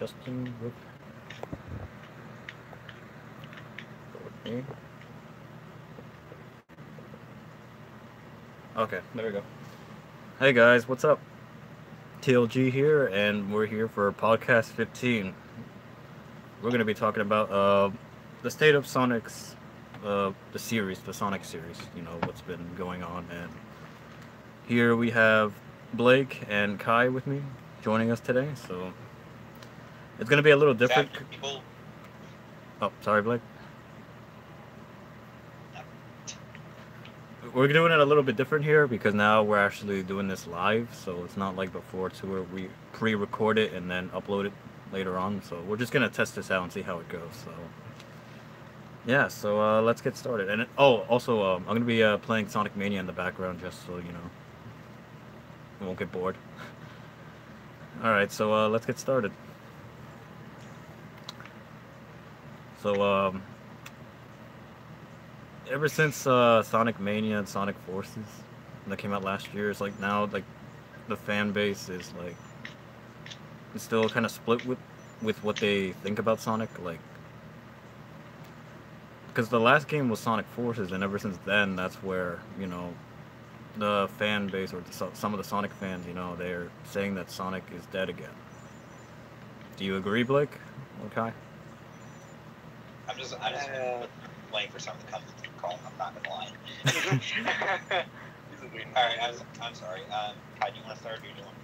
Justin with me. Okay, there we go. Hey guys, what's up? TLG here, and we're here for podcast 15. We're going to be talking about the state of Sonic's, the series, the Sonic series, what's been going on. And here we have Blake and Kai with me joining us today, so it's going to be a little different. People. Oh, sorry, Blake. We're doing it a little bit different here because now we're actually doing this live, so it's not like before to where we pre-record it and then upload it later on. So we're just gonna test this out and see how it goes. So yeah, so let's get started. And also I'm gonna be playing Sonic Mania in the background just so we won't get bored. All right, so let's get started. So ever since Sonic Mania and Sonic Forces that came out last year, it's like now like the fan base is like it's still kind of split with what they think about Sonic, like because the last game was Sonic Forces, and ever since then, that's where the fan base or some of the Sonic fans, they're saying that Sonic is dead again. Do you agree, Blake? Okay. I'm just waiting for someone to come to the call. I'm not gonna lie. All right, I'm sorry. Kai, do you want to start? Or you doing?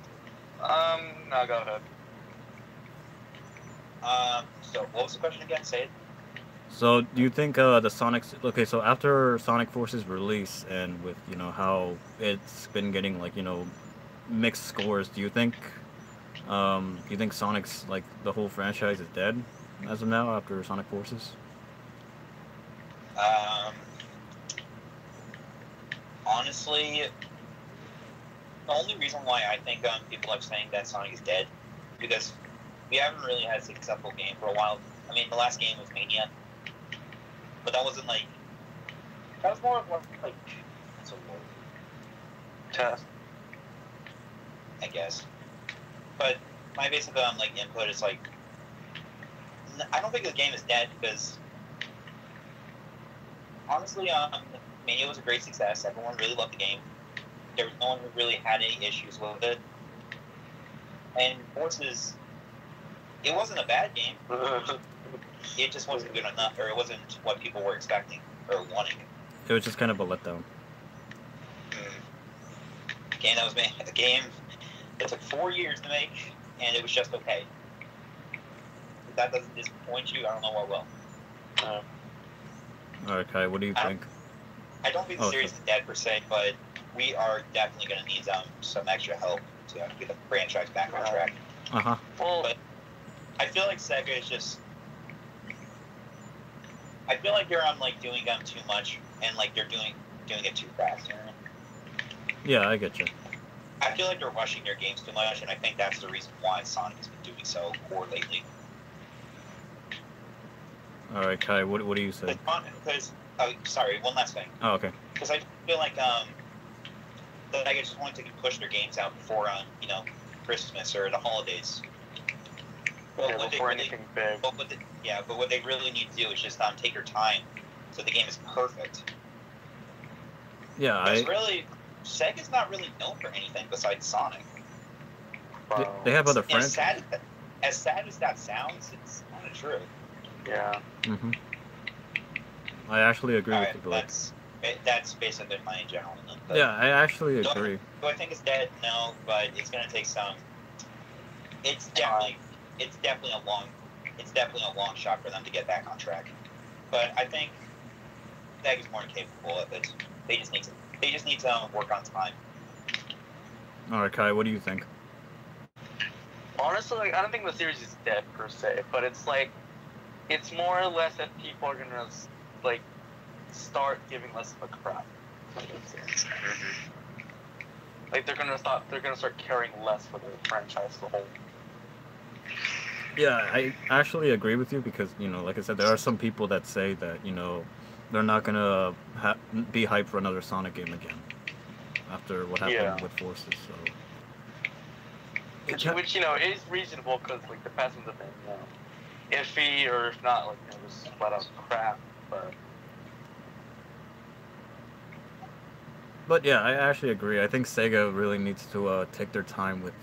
No, go ahead. So what was the question again? Say it. So, do you think the Sonic? Okay, so after Sonic Forces release and with how it's been getting like mixed scores, do you think Sonic's like the whole franchise is dead as of now after Sonic Forces? Honestly, the only reason why I think people are saying that Sonic is dead because we haven't really had a successful game for a while. I mean, the last game was Mania, but that wasn't like that was more of like what's a word? Test. I guess. But my basic like input is like I don't think the game is dead because honestly, Mania was a great success. Everyone really loved the game. There was no one who really had any issues with it. And Forces, it wasn't a bad game. It just wasn't good enough, or it wasn't what people were expecting or wanting. It was just kind of a letdown. A game that took 4 years to make, and it was just okay. If that doesn't disappoint you, I don't know what will. Alright, Kai, what do you think? I don't think the series is dead per se, but we are definitely going to need some extra help to get the franchise back on track. Well, but I feel like Sega is just. I feel like they're like doing too much, and like they're doing it too fast. Yeah, I get you. I feel like they're rushing their games too much, and I think that's the reason why Sonic has been doing so poor lately. All right, Kai, what do you say? Because sorry, one last thing. Oh, okay. Because I feel like that I just want to push their games out before Christmas or the holidays. But before anything big. But what they really need to do is just take their time, so the game is perfect. Yeah, because really, Sega's not really known for anything besides Sonic. They have other franchises. As sad as that sounds, it's kind of true. Yeah. Mhm. I actually agree with you, Blake. That's basically my general. Yeah, I actually agree. Do I think it's dead? No, but it's going to take some. It's definitely a long shot for them to get back on track. But I think Sega's more than capable of it. They just need to work on time. All right, Kai, what do you think? Honestly, I don't think the series is dead per se, but it's like it's more or less that people are gonna start giving less of a crap. Like they're gonna start caring less for the franchise as a whole. Yeah, I actually agree with you because like I said, there are some people that say that they're not gonna be hyped for another Sonic game again after what happened with Forces. So which you know is reasonable because like the past ones have been iffy, or if not like just flat out crap. But yeah, I actually agree. I think Sega really needs to take their time with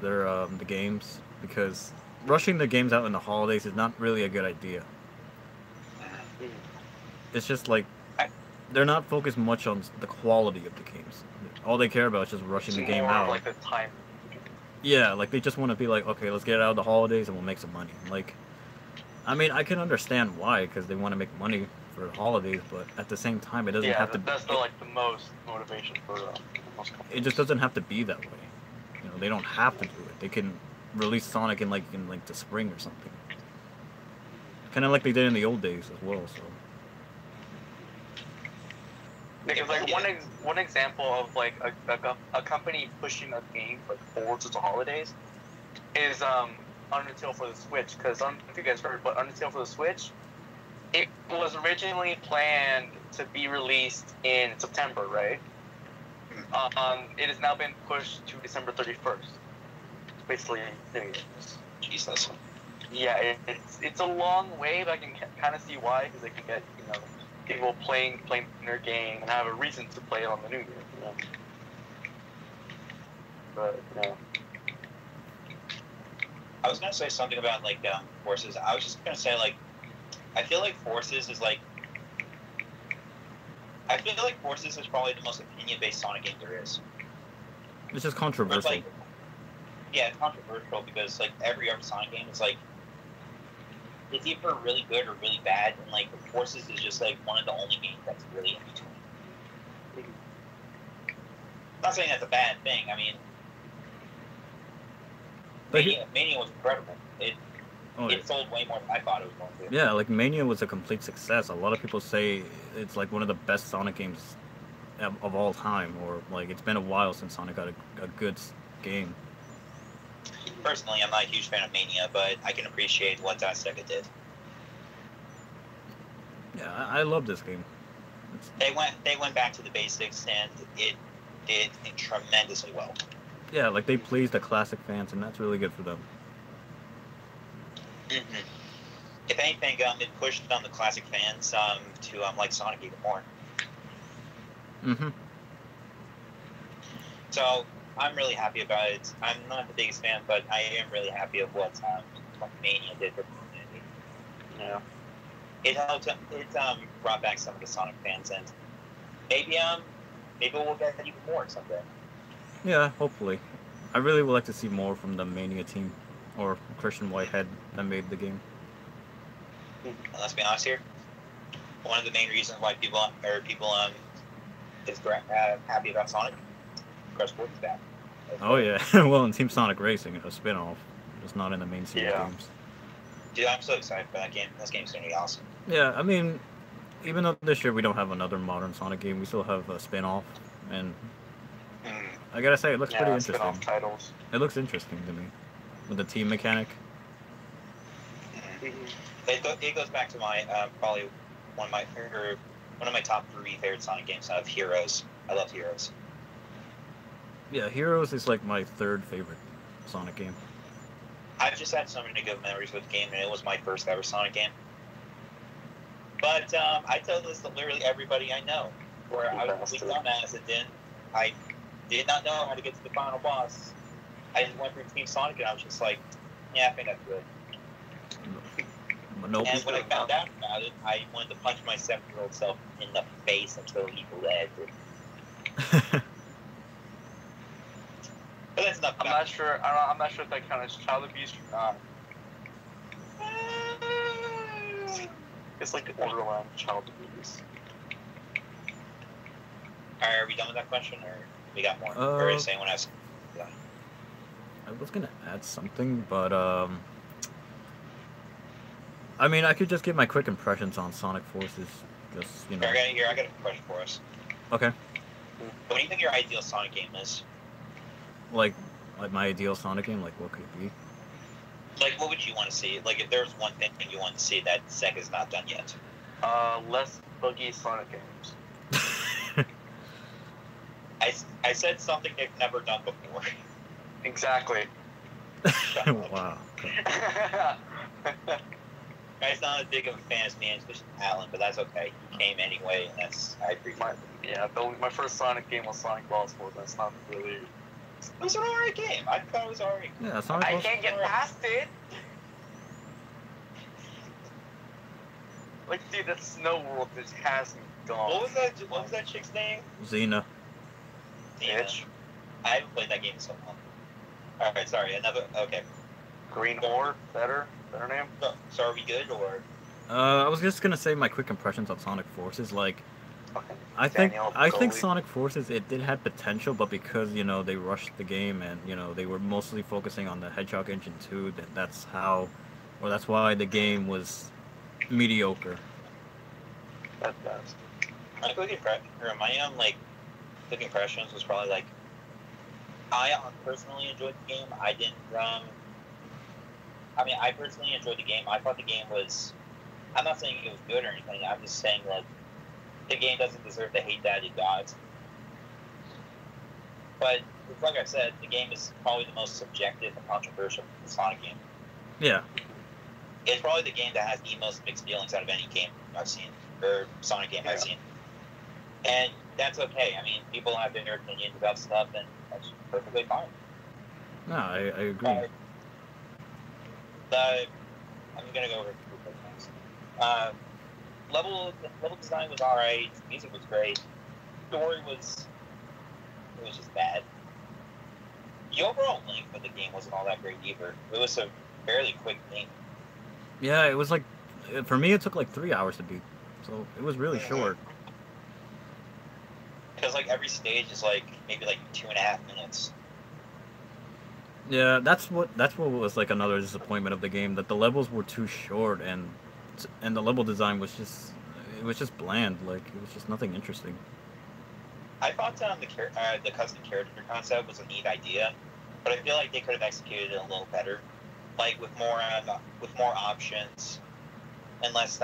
their the games, because rushing the games out in the holidays is not really a good idea. It's just like they're not focused much on the quality of the games. All they care about is just rushing the game more out. Of, like the time. Yeah, like they just want to be like, okay, let's get it out of the holidays and we'll make some money. Like, I mean, I can understand why, because they want to make money for the holidays, but at the same time, it doesn't have to. That's the most motivation for most companies. It just doesn't have to be that way. You know, they don't have to do it. They can release Sonic in like the spring or something. Kind of like they did in the old days as well. So. Because like one example of like a company pushing a game like forward to the holidays is Undertale for the Switch. Because I don't know if you guys heard, but Undertale for the Switch, it was originally planned to be released in September, right? It has now been pushed to December 31st. Basically, Jesus. Yeah, it's a long way, but I can kind of see why, because they can get people playing their game and have a reason to play it on the New Year. But I was gonna say something about like Forces. I was just gonna say like I feel like Forces is probably the most opinion-based Sonic game there is. It's just controversial. Like, yeah, it's controversial because like every other Sonic game is like it's either really good or really bad, and like Forces is just like one of the only games that's really in between. I'm not saying that's a bad thing. I mean, Mania was incredible. It sold way more than I thought it was going to. Yeah, like Mania was a complete success. A lot of people say it's like one of the best Sonic games of all time, or like it's been a while since Sonic got a good game. Personally, I'm not a huge fan of Mania, but I can appreciate what Sega did. Yeah, I love this game. They went back to the basics, and it did tremendously well. Yeah, like they pleased the classic fans, and that's really good for them. Mm-hmm. If anything, it pushed on the classic fans to like Sonic even more. Mm-hmm. So I'm really happy about it. I'm not the biggest fan, but I am really happy of what Mania did for the community. Yeah. It helped. It brought back some of the Sonic fans, and maybe we'll get even more someday. Yeah, hopefully. I really would like to see more from the Mania team, or Christian Whitehead that made the game. And let's be honest here. One of the main reasons why people is happy about Sonic, Crush Sports is back. Oh yeah, well, in Team Sonic Racing, a spin-off, just not in the main series games. Dude, I'm so excited for that game. This game's gonna be awesome. Yeah, I mean, even though this year we don't have another modern Sonic game, we still have a spin-off, and I gotta say, it looks pretty interesting. Spin-off titles. It looks interesting to me, with the team mechanic. It goes back to my probably one of my top 3 favorite Sonic games. Heroes. I love Heroes. Yeah, Heroes is like my 3rd favorite Sonic game. I've just had so many good memories with the game, and it was my first ever Sonic game. But I tell this to literally everybody I know, where I was a dumbass and I did not know how to get to the final boss. I just went through Team Sonic, and I was just like, yeah, I think that's good. Nope. And when I found out about it, I wanted to punch my 7-year-old self in the face until he bled. But that's enough. I'm not sure if that counts as child abuse or not. It's like borderline child abuse. Alright, are we done with that question, or we got more? Or is anyone else? Yeah. I was gonna add something, but I mean, I could just give my quick impressions on Sonic Forces. Just I got a question for us. Okay. What do you think your ideal Sonic game is? Like my ideal Sonic game, like what could it be? Like, what would you want to see? Like, if there's one thing you want to see that Sega's not done yet. Less buggy Sonic games. I said something they've never done before. Exactly. Wow. Guy's not as big of a fan as me and Alan, but that's okay. He came anyway, and that's I appreciate it. My first Sonic game was Sonic Lost World. That's not really. It was an alright game. I thought it was alright. Yeah, Sonic I Lost. can't get past it. Like, dude, that Snow World just has me gone. What was that chick's name? Xena. Bitch. I haven't played that game in so long. Alright, sorry. Okay. Green Ore, better name. So are we good or? I was just gonna say my quick impressions on Sonic Forces. Like, Okay. I think Goalie. Sonic Forces it did have potential, but because they rushed the game and they were mostly focusing on the Hedgehog engine 2, that's why the game was mediocre. That's best. My quick impressions was probably like I personally enjoyed the game. I personally enjoyed the game. I thought the game was. I'm not saying it was good or anything. I'm just saying like the game doesn't deserve the hate that it got. But like I said, the game is probably the most subjective and controversial Sonic game. Yeah. It's probably the game that has the most mixed feelings out of any game I've seen, or Sonic game I've seen. And that's okay. I mean, people have their opinions about stuff, and that's perfectly fine. No, I agree. I'm gonna go over a few quick things. Level design was alright. Music was great. Story was just bad. The overall length of the game wasn't all that great either. It was a fairly quick game. Yeah, it was like for me it took like 3 hours to beat, so it was really short. Because like every stage is like maybe like 2.5 minutes. Yeah, that's what was like another disappointment of the game, that the levels were too short and the level design was just bland. Like it was just nothing interesting. I thought the custom character concept was a neat idea, but I feel like they could have executed it a little better, like with more options and less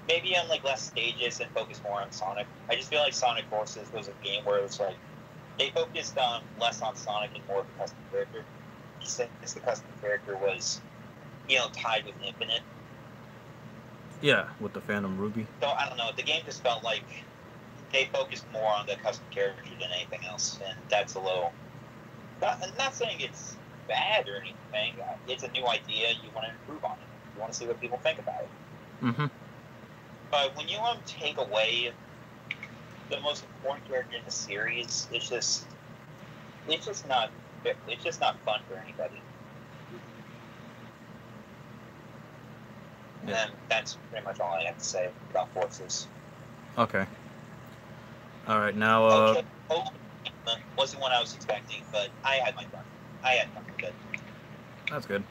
maybe on like less stages and focus more on Sonic. I just feel like Sonic Forces was a game where it was like they focused less on Sonic and more of the custom character. Since the custom character was, tied with Infinite. Yeah, with the Phantom Ruby. So I don't know. The game just felt like they focused more on the custom character than anything else, and that's a little. I'm not saying it's bad or anything. It's a new idea. You want to improve on it. You want to see what people think about it. Mm-hmm. But when you take away the most important character in the series, it's just not fun for anybody. Yeah. And that's pretty much all I have to say about Forces. Okay. All right, now. Okay. Wasn't what I was expecting, but I had my fun. I had fun with it. That's good.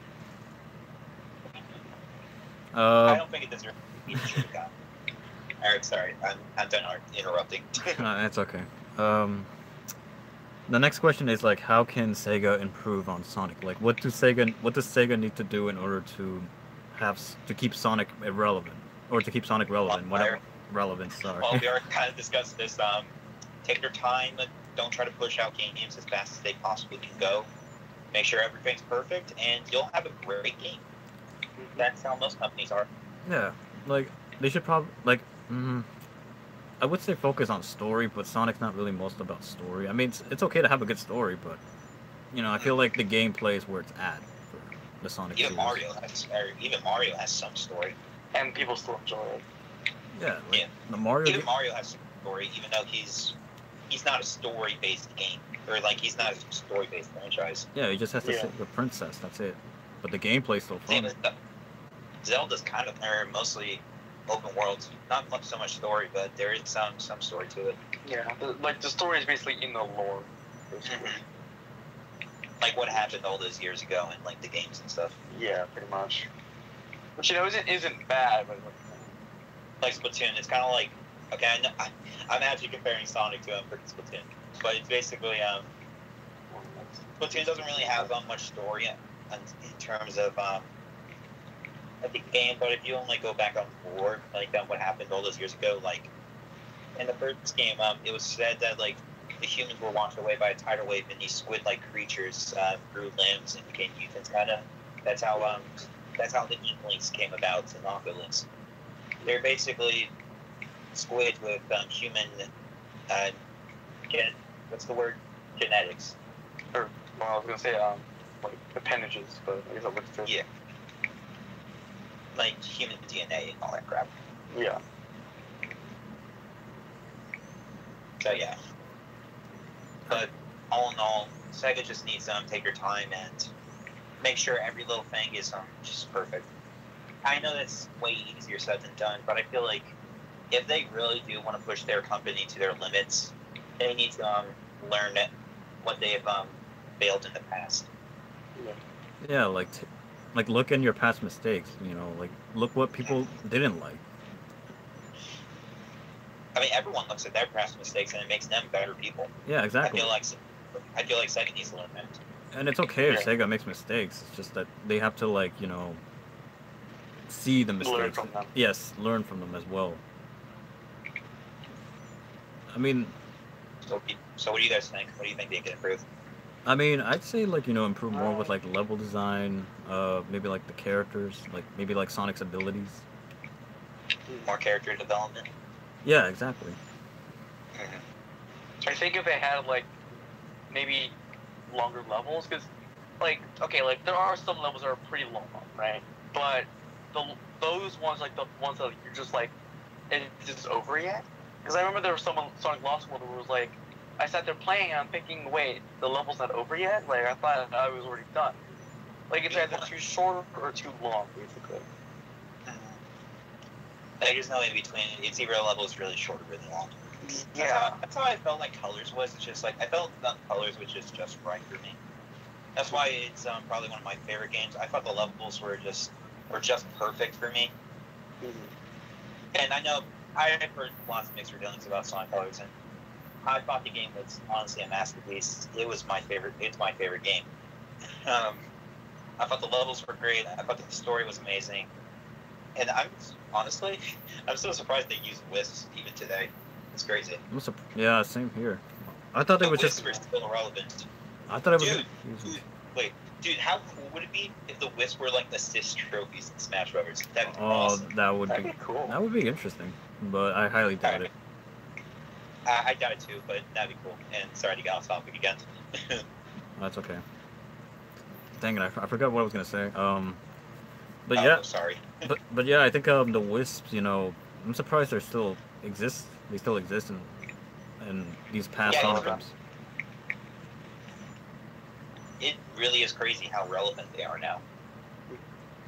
I don't think it deserves to should have gotten. Alright, sorry. I'm done interrupting. That's okay. The next question is like, how can Sega improve on Sonic? Like, what does Sega need to do in order to keep Sonic relevant, or to keep Sonic relevant? Whatever relevant. Sorry. Well, we already kind of discussed this. Take your time. Don't try to push out games as fast as they possibly can go. Make sure everything's perfect, and you'll have a great game. That's how most companies are. Yeah, like they should probably I would say focus on story, but Sonic's not really most about story. I mean, it's okay to have a good story, but I feel like the gameplay is where it's at for the Sonic even series. Mario has some story, and people still enjoy it. Yeah, yeah. The Mario. Even Mario has some story, even though he's not a story-based game, or like he's not a story-based franchise. Yeah, he just has to save the princess. That's it. But the gameplay's still fun. Zelda's kind of mostly open world, not so much story, but there is some story to it. Yeah, the story is basically in the lore. Mm-hmm. Like what happened all those years ago in like the games and stuff. Yeah, pretty much. Which isn't bad, but like Splatoon, it's kind of like I'm actually comparing Sonic to freaking Splatoon, but it's basically Splatoon doesn't really have much story in terms of the game, but if you only go back on board, like what happened all those years ago, like in the first game, it was said that like the humans were washed away by a tidal wave, and these squid-like creatures grew limbs and became mutants. Kind of. That's how the Inklings came about in Oculus. They're basically squids with human what's the word? Genetics. Or, well, I was gonna say like appendages, but I guess it looks good. Yeah. Like human DNA and all that crap. Yeah. So yeah. But all in all, Sega just needs to take your time and make sure every little thing is just perfect. I know that's way easier said than done, but I feel like if they really do want to push their company to their limits, they need to learn what they have failed in the past. Yeah, like look in your past mistakes. You know, like look what people didn't like. I mean, everyone looks at their past mistakes and it makes them better people. Yeah, exactly. I feel like Sega needs to learn that. And it's okay if Sega makes mistakes. It's just that they have to, like, you know, see the mistakes. Learn from them. Yes, learn from them as well. I mean, So what do you guys think? What do you think they can improve? I mean, I'd say, like, you know, improve more with, like, level design, maybe like the characters, like maybe like Sonic's abilities. More character development. Yeah, exactly. Mm-hmm. I think if they had like maybe longer levels, because like okay, like there are some levels that are pretty long, right? But those ones, like the ones that you're just like, is this over yet? Because I remember there was some Sonic Lost World where it was like, I sat there playing and I'm thinking, wait, the level's not over yet? Like I thought I was already done. Like it's either too short or too long, basically. There's no in between. Its zero level is really short or really long. Yeah. That's how I felt like Colors was. It's just like I felt that Colors was just right for me. That's why it's probably one of my favorite games. I thought the levels were just perfect for me. Mm-hmm. And I know I've heard lots of mixed feelings about Sonic Colors, and I thought the game was honestly a masterpiece. It was my favorite. It's my favorite game. I thought the levels were great. I thought the story was amazing. And I'm so surprised they use wisps even today. It's crazy. Yeah, same here. I thought it was wisps just. are still relevant. I thought it was. Dude, how cool would it be if the wisps were like assist trophies in Smash Brothers? That'd be Oh, awesome. That'd be cool. That would be interesting, but I highly doubt it. I doubt it too, but that'd be cool. And sorry to get off topic again. That's okay. Dang it, I forgot what I was gonna say. But yeah, sorry. but yeah, I think the wisps. You know, I'm surprised they still exist. They still exist in these past Sonic games. It really is crazy how relevant they are now.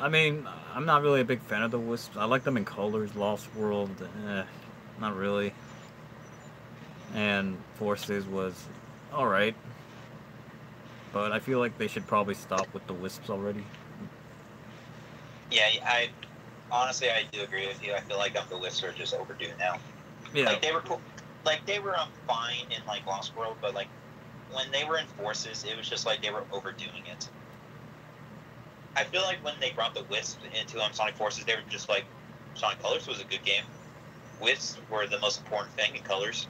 I mean, I'm not really a big fan of the wisps. I like them in Colors, Lost World, not really. And Forces was alright. But I feel like they should probably stop with the wisps already. Yeah, I do agree with you. I feel like the wisps are just overdue now. Yeah. Like they were cool. Like they were fine in like Lost World, but like when they were in Forces, it was just like they were overdoing it. I feel like when they brought the wisps into Sonic Forces, they were just like, Sonic Colors was a good game. Wisps were the most important thing in Colors.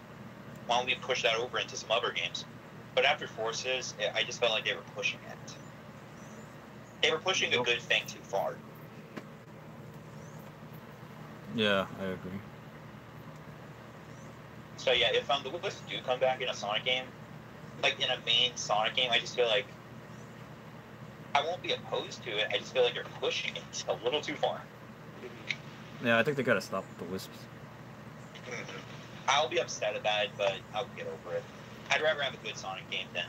Why don't we push that over into some other games? But after Forces, I just felt like they were pushing it. They were pushing a good thing too far. Yeah, I agree. So yeah, if the wisps do come back in a Sonic game, like in a main Sonic game, I just feel like I won't be opposed to it. I just feel like they're pushing it a little too far. Yeah, I think they gotta stop with the wisps. Mm-hmm. I'll be upset about it, but I'll get over it. I'd rather have a good Sonic game than,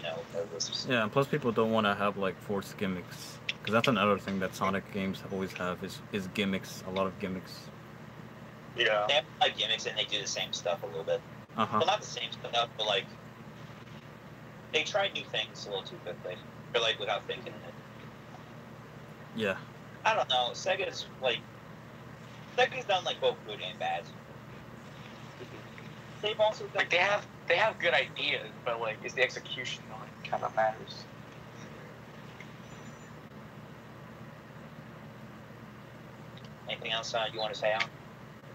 no wisps. Yeah, and plus people don't want to have like forced gimmicks, because that's another thing that Sonic games always have is gimmicks, a lot of gimmicks. Yeah. They have like gimmicks and they do the same stuff a little bit. Well, not the same stuff, but like they try new things a little too quickly, or like without thinking it. Yeah. I don't know. Sega's done like both good and bad. They've also done like they have good ideas, but like is the execution on kind of matters. Anything else you want to say on?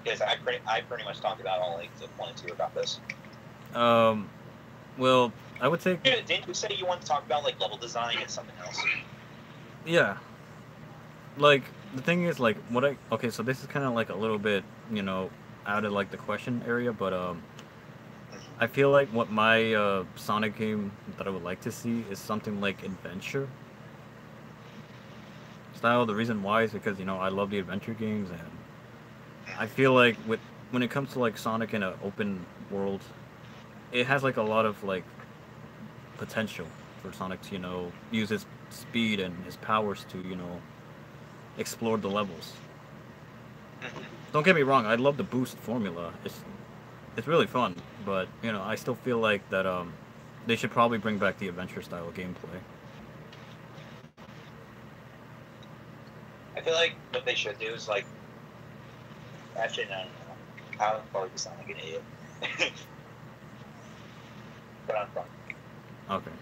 Because I pretty much talked about all like the 1 and 2 about this. Well, I would say, Yeah, didn't you say you want to talk about like level design and something else? yeah. Like the thing is, like what I okay, so this is kind of like a little bit, you know, out of like the question area, but I feel like what my Sonic game that I would like to see is something like adventure style. The reason why is because I love the adventure games, and I feel like with when it comes to like Sonic in an open world, it has like a lot of like potential for Sonic to use his speed and his powers to explore the levels. Don't get me wrong, I love the boost formula. It's really fun, but I still feel like that they should probably bring back the adventure style gameplay. I feel like what they should do is like, actually no, I'll probably sound like an idiot, but I'm fine. Okay.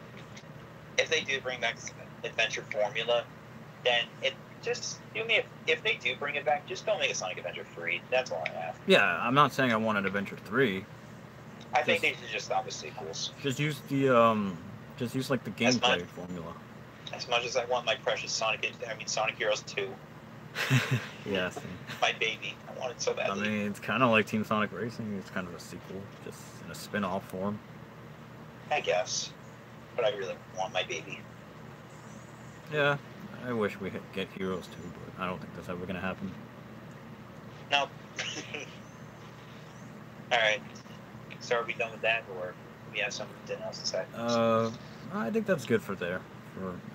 If they do bring back adventure formula, then it just do me if they do bring it back, just don't make a Sonic Adventure free. That's all I ask. Yeah, I'm not saying I want an Adventure 3. I think they should just stop with sequels. Just use just use like the gameplay formula. As much as I want my precious Sonic Heroes 2. Yeah, same. My baby. I want it so badly. I mean, it's kind of like Team Sonic Racing. It's kind of a sequel, just in a spin-off form. I guess. But I really want my baby. Yeah, I wish we could get Heroes too, but I don't think that's ever gonna happen. No. Alright. So are we done with that, or do we have something else to say? I think that's good for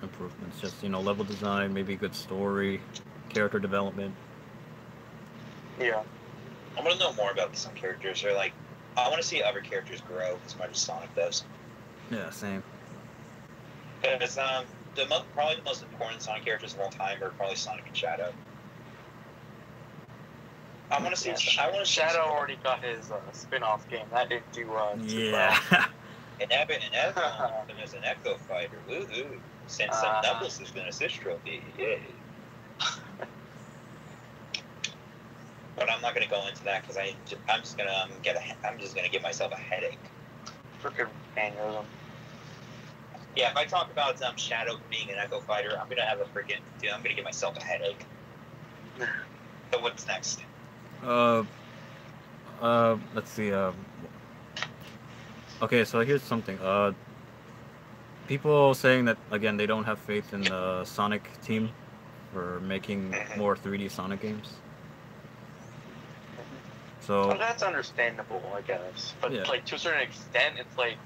improvements. Just level design, maybe good story, character development. Yeah. I want to know more about some characters. Or like, I want to see other characters grow as much as Sonic does. Yeah, same. Because probably the most important Sonic characters of all time are probably Sonic and Shadow. I want to see. Shadow already got his spin-off game. That didn't do too well. And there's an Echo Fighter. Woohoo! Since Knuckles is going to assist trophy. Yay! But I'm not going to go into that because I'm just going to give myself a headache. Freaking aneurysm. Yeah, if I talk about Shadow being an Echo Fighter, I'm gonna give myself a headache. So what's next? Let's see. Okay, so here's something. People saying that again they don't have faith in the Sonic team for making more 3D Sonic games. So well, that's understandable, I guess. But like to a certain extent, it's like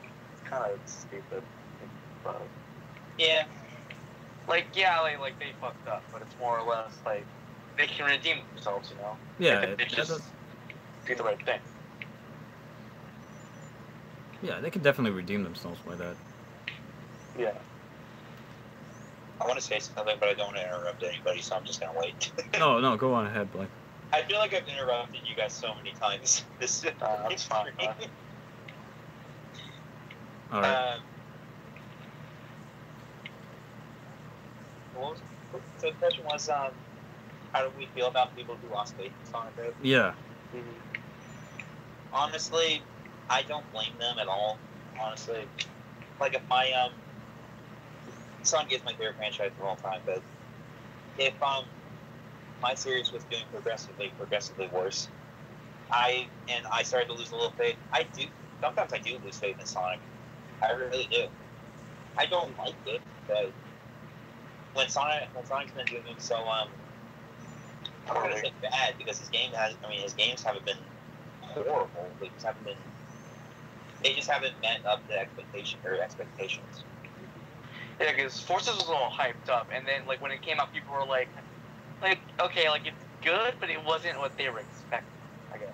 kind of stupid. But yeah, like they fucked up, but it's more or less like they can redeem themselves, Yeah, they just do the right thing. Yeah, they can definitely redeem themselves by that. Yeah. I want to say something, but I don't want to interrupt anybody, so I'm just gonna wait. No, go on ahead, Blake. I feel like I've interrupted you guys so many times. That's fine. All right. So the question was, how do we feel about people who lost faith in Sonic? Yeah. Mm-hmm. Honestly, I don't blame them at all. Honestly, like if my Sonic is my favorite franchise of all time, but if my series was doing progressively worse, I started to lose a little faith. Sometimes I do lose faith in Sonic. I really do. I don't like it, but when Sonic's been doing so I'm gonna say bad because his games haven't been horrible. They just haven't met up to expectations. Yeah, because Forces was all hyped up, and then like when it came out, people were like okay, like it's good, but it wasn't what they were expecting, I guess.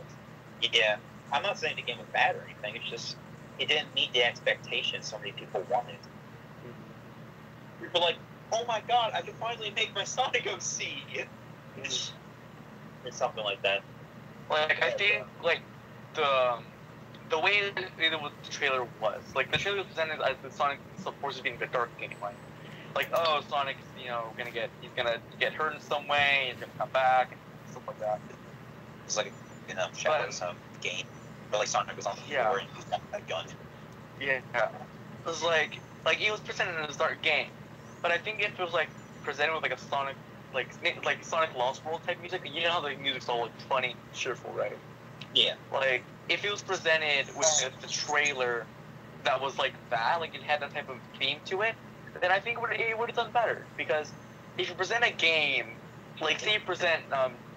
Yeah, I'm not saying the game was bad or anything. It's just it didn't meet the expectations so many people wanted. People were like, oh my god, I can finally make my Sonic OC. Or something like that. Like I think like the way the trailer was, like the trailer was presented as the Sonic Forces being the dark game, like oh Sonic's he's gonna get hurt in some way, he's gonna come back and stuff like that. It's like Shadow's game, but like Sonic was on the floor and he's got that gun. Yeah. It was like it was presented as a dark game, but I think if it was like presented with like a Sonic, like Sonic Lost World type music, you know how the music's all like funny, cheerful, right? Yeah. Like if it was presented with the trailer that was like that, like it had that type of theme to it, then I think it would have done better. Because if you present a game, like say you present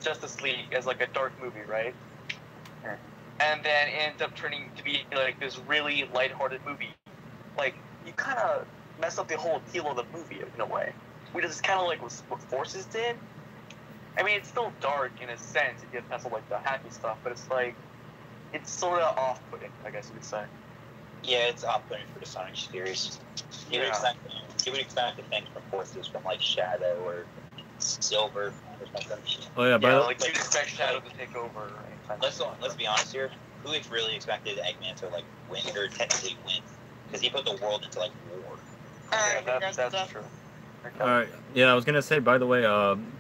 Justice League as like a dark movie, right? And then it ends up turning to be like this really lighthearted movie, like you kind of mess up the whole appeal of the movie in a way. Which is kind of like what Forces did. I mean, it's still dark in a sense if you get past all like the happy stuff, but it's like it's sort of off-putting, I guess you could say. Yeah, it's off-putting for the Sonic series. You would expect the things from Forces from like Shadow or Silver or something. Oh yeah, Yeah, like you'd expect Shadow to take over. Let's be honest here. Who really expected Eggman to like win or technically win? Because he put the world into like war. Yeah, that's true. All right. Yeah, I was gonna say. By the way,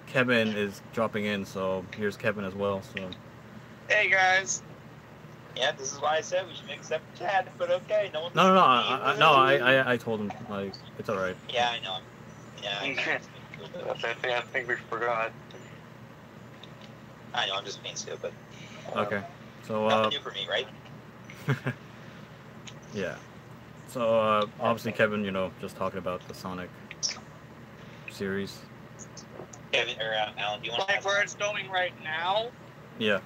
Kevin is dropping in, so here's Kevin as well. So. Hey guys. Yeah, this is why I said we should make a separate chat. But okay, no one. No. I told him like it's all right. Yeah, I know. Yeah. I think we forgot. I know. I'm just being stupid. Okay. So. Nothing new for me, right? Yeah. So obviously Kevin, just talking about the Sonic series. Kevin or Alan, do you want like where it's going right now? Yeah.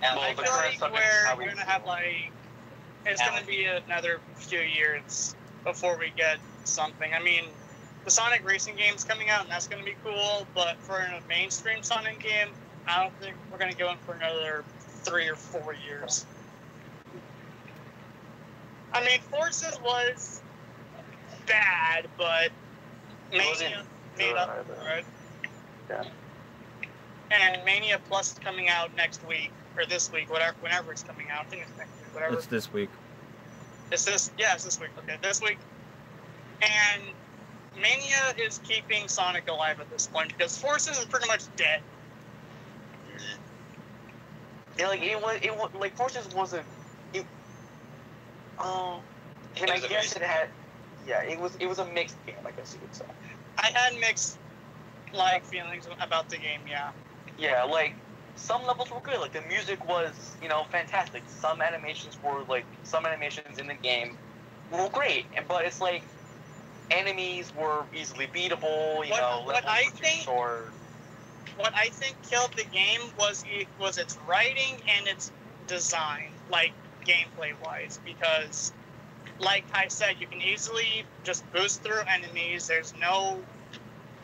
Alan, I feel like we're gonna have like it's gonna be another few years before we get something. I mean, the Sonic racing game's coming out and that's gonna be cool, but for a mainstream Sonic game, I don't think we're gonna go in for another 3 or 4 years. I mean, Forces was bad, but Mania made up for it. Yeah. And Mania Plus is coming out next week, or this week, whenever it's coming out. I think it's next week, whatever. It's this week. It's this week. Okay, this week. And Mania is keeping Sonic alive at this point, because Forces is pretty much dead. Yeah, like it was like Forces wasn't. And I guess it had. Yeah, it was a mixed game, I guess you could say. I had mixed feelings about the game. Yeah. Yeah, like some levels were good. Like the music was, fantastic. Some animations in the game were great, but it's like enemies were easily beatable. Levels were too short. What I think killed the game was its writing and its design, like gameplay wise, because like I said, you can easily just boost through enemies. There's no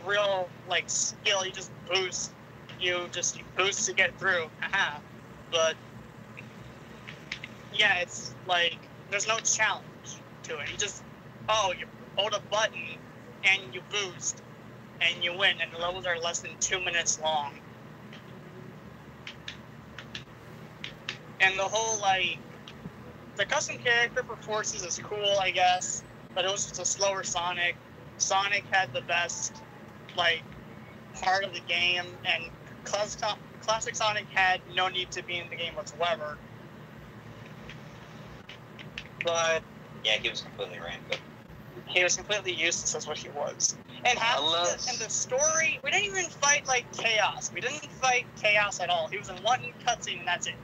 real skill. You just boost. You boost to get through. Haha. But yeah, it's like there's no challenge to it. You just you hold a button and you boost and you win, and the levels are less than 2 minutes long. And the whole the custom character for Forces is cool, I guess, but it was just a slower Sonic. Sonic had the best part of the game, and classic Sonic had no need to be in the game whatsoever. But yeah, he was completely random. He was completely useless as what he was. And the story, we didn't even fight Chaos. We didn't fight Chaos at all. He was in one cutscene and that's it.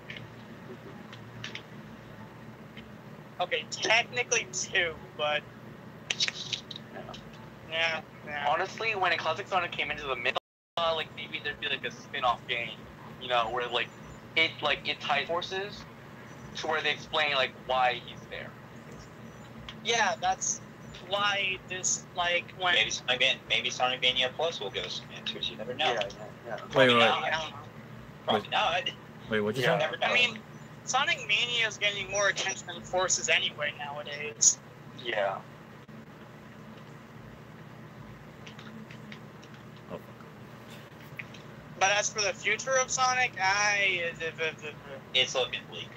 Okay, technically 2, but yeah. Honestly, when a classic Sonic came into the middle, maybe there'd be a spin-off game, where it ties Forces to where they explain why he's there. Yeah, that's why this when maybe Sonic Mania Plus will give us some answers. You never know. Yeah. Wait. Probably not. Wait, what'd you say? Never know. I mean, Sonic Mania is getting more attention than Forces anyway nowadays. Yeah. Oh. But as for the future of Sonic, it's looking bleak.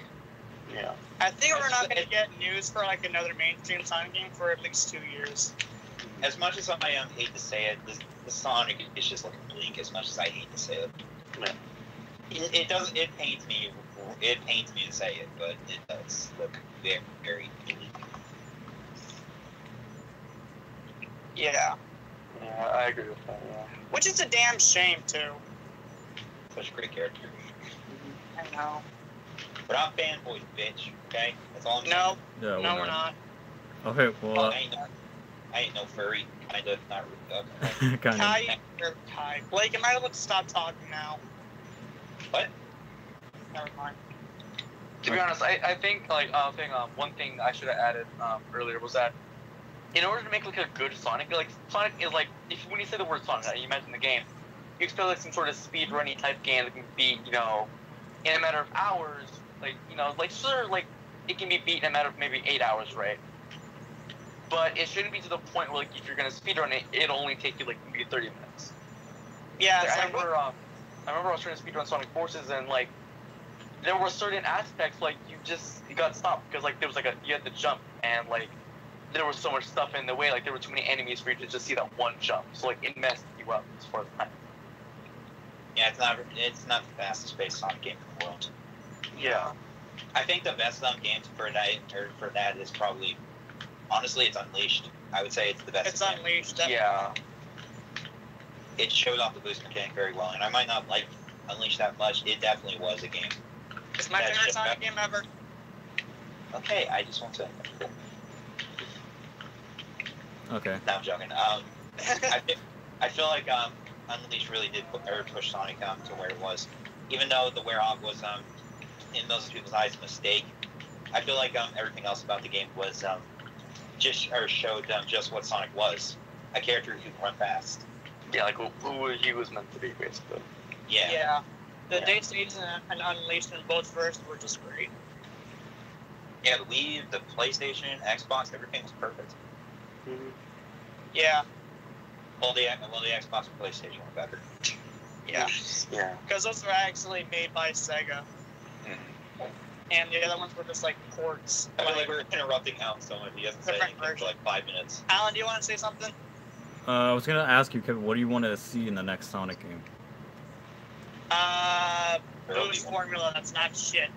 Yeah. I think we're not going to get news for another mainstream Sonic game for at least 2 years. As much as I hate to say it, the Sonic is just looking bleak. As much as I hate to say it. Yeah. It doesn't. It pains me. It pains me to say it, but it does look very, very ugly. Yeah. Yeah, I agree with that. Yeah. Which is a damn shame, too. Such a great character. I know. We're not fanboys, bitch. Okay, that's all I'm saying. No, Yeah, no, we're not. Okay, well, I ain't no furry. Kind of not. kind of. Kai, or Kai. Blake, am I able to stop talking now? What? Never mind. To be honest, I think one thing I should have added earlier was that in order to make like a good Sonic, like Sonic is like when you say the word Sonic, you imagine the game, you expect like some sort of speed running type game that can be in a matter of hours, like it can be beat in a matter of maybe 8 hours, right? But it shouldn't be to the point where like if you're gonna speedrun it, it'll only take you like maybe 30 minutes. Yeah, I remember I was trying to speedrun Sonic Forces and like there were certain aspects like you got stopped because like there was you had to jump and like there was so much stuff in the way, like there were too many enemies for you to just see that one jump, so like it messed you up as far as time. Yeah, it's not the fastest paced Sonic game in the world. Yeah. I think the best games for that is probably, honestly, it's Unleashed. I would say it's the best. It's Unleashed. Definitely. Yeah. It showed off the boost mechanic very well, and I might not like Unleashed that much. It definitely was a game. It's my favorite Sonic game ever. Okay, I just want to. Okay. No, I'm joking. I feel like Unleashed really did push Sonic to where it was, even though the wear-off was in most people's eyes a mistake. I feel like everything else about the game was showed just what Sonic was, a character who could run fast. Yeah, like who he was meant to be, basically. Yeah. Yeah. The day stages and Unleashed in both first were just great. Yeah, the Wii, the PlayStation, Xbox, everything was perfect. Mm-hmm. Yeah. Well, the Xbox and PlayStation were better. Yeah. Yeah. Because those were actually made by Sega. Mm-hmm. And the other ones were just like ports. I feel like we're interrupting Alan so much. He hasn't said anything for like 5 minutes. Alan, do you want to say something? I was gonna ask you, Kevin, what do you want to see in the next Sonic game? Boost formula. That's not shit.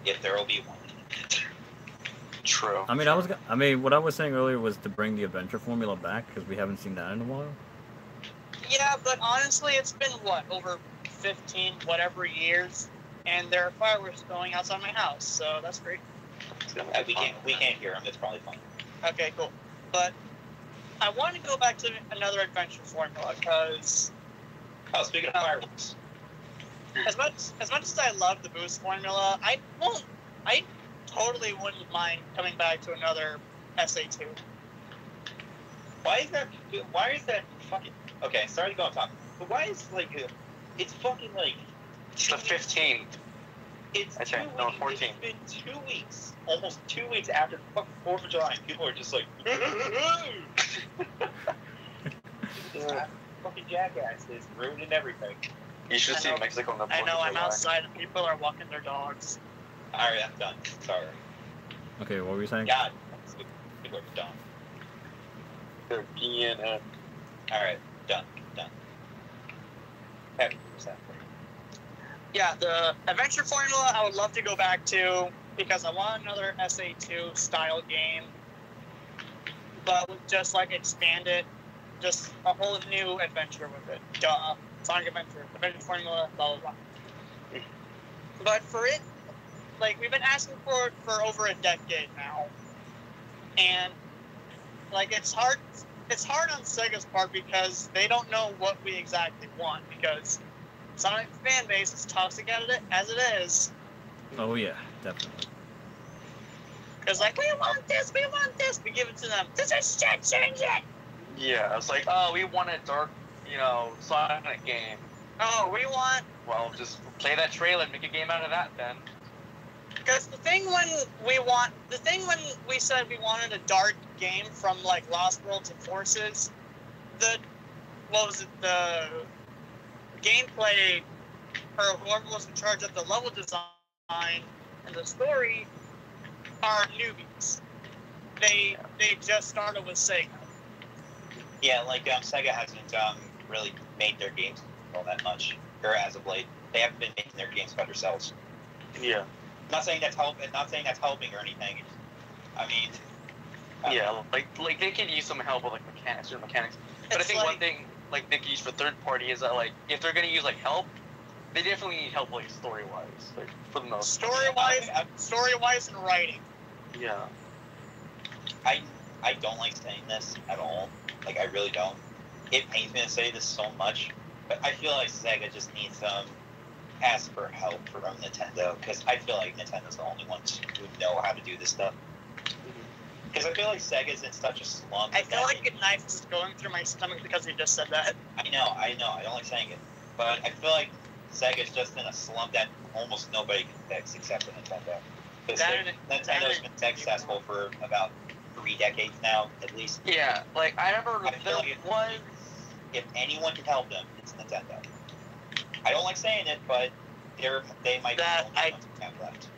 If there will be one. True. I mean, what I was saying earlier was to bring the adventure formula back because we haven't seen that in a while. Yeah, but honestly, it's been over 15 whatever years, and there are fireworks going outside my house, so that's great. We can't hear him. It's probably fine. Okay, cool. But I want to go back to another adventure formula because Speaking of fireworks. as much as I love the boost formula, I totally wouldn't mind coming back to another SA2. Why is that fucking... Okay, sorry to go on top. But why is, it's fucking, It's the 15th. It's That's right. No, 14. It's been 2 weeks. Almost 2 weeks after the fucking 4th of July, and people are just like... Fucking jackass is ruining everything. You should see Mexico on the 4th I know, of I'm July. outside and people are walking their dogs. Alright, I'm done. Sorry. Okay, what were you saying? God, people are done. They're being Alright, done. Happy %. Yeah, the adventure formula I would love to go back to because I want another SA2 style game, but just expand it, just a whole new adventure with it. Duh. Sonic Adventure formula, blah, blah, blah. But for it, we've been asking for it for over a decade now. And, it's hard on Sega's part because they don't know what we exactly want because Sonic's fan base is toxic as it is. Oh yeah, definitely. Because we want this, we give it to them. This is shit, change it! Yeah, it's we want a dark, Sonic game. Oh, we want... Well, just play that trailer and make a game out of that then. Because the thing when we said we wanted a dark game from Lost Worlds and Forces, the gameplay, or whoever was in charge of the level design and the story are newbies. They just started with Sega. Yeah, Sega hasn't really made their games all that much, or as of late. they haven't been making their games by themselves. Yeah. Not saying that's helping or anything. I mean, Yeah, like they could use some help with like mechanics. But I think one thing like they could use for third party is that like if they're gonna use like help, they definitely need help like story wise, like for the most. Story wise, and writing. Yeah. I don't like saying this at all. Like, I really don't. It pains me to say this so much, but I feel like Sega just needs ask for help from Nintendo, because I feel like Nintendo's the only ones who know how to do this stuff. Because I feel like Sega's in such a slump. I feel like a knife is going through my stomach because you just said that. I know. I don't like saying it, but I feel like Sega's just in a slump that almost nobody can fix except for Nintendo. Because Nintendo's been successful for about 3 decades now, at least. Yeah, like I remember there was. If anyone can help them, it's Nintendo. I don't like saying it, but they might be the only ones who have left.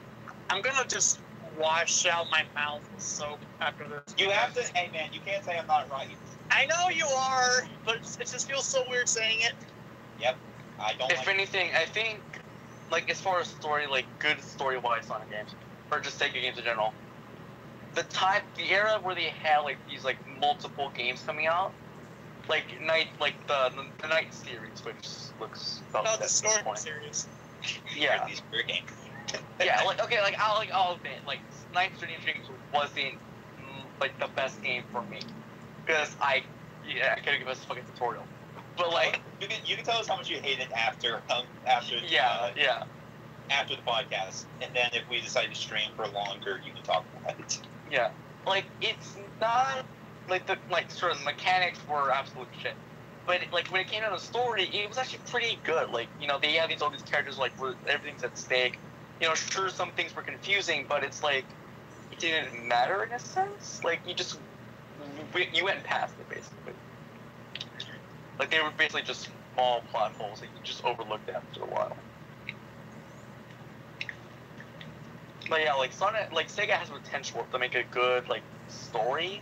I'm gonna just wash out my mouth with soap after this. You have to. Hey man, you can't say I'm not right. I know you are, but it just feels so weird saying it. Yep, I don't. If anything, I think like as far as story, like good story-wise Sonic games, or just Sega games in general, the era where they had like these like multiple games coming out, like the Night series, which looks about the story series. Yeah. These weird games. Yeah, like okay, like I'll admit, like Night Street Dreams wasn't like the best game for me because I couldn't give us a fucking tutorial. But like you can tell us how much you hate it after after the podcast, and then if we decide to stream for longer, you can talk about it. Yeah, like it's not like the sort of mechanics were absolute shit. But like when it came down to story, it was actually pretty good. Like they had all these characters like where everything's at stake. Sure, some things were confusing, but it's like it didn't matter in a sense. Like you went past it basically. Like they were basically just small plot holes that you just overlooked after a while. But yeah, like Sega has potential to make a good like story.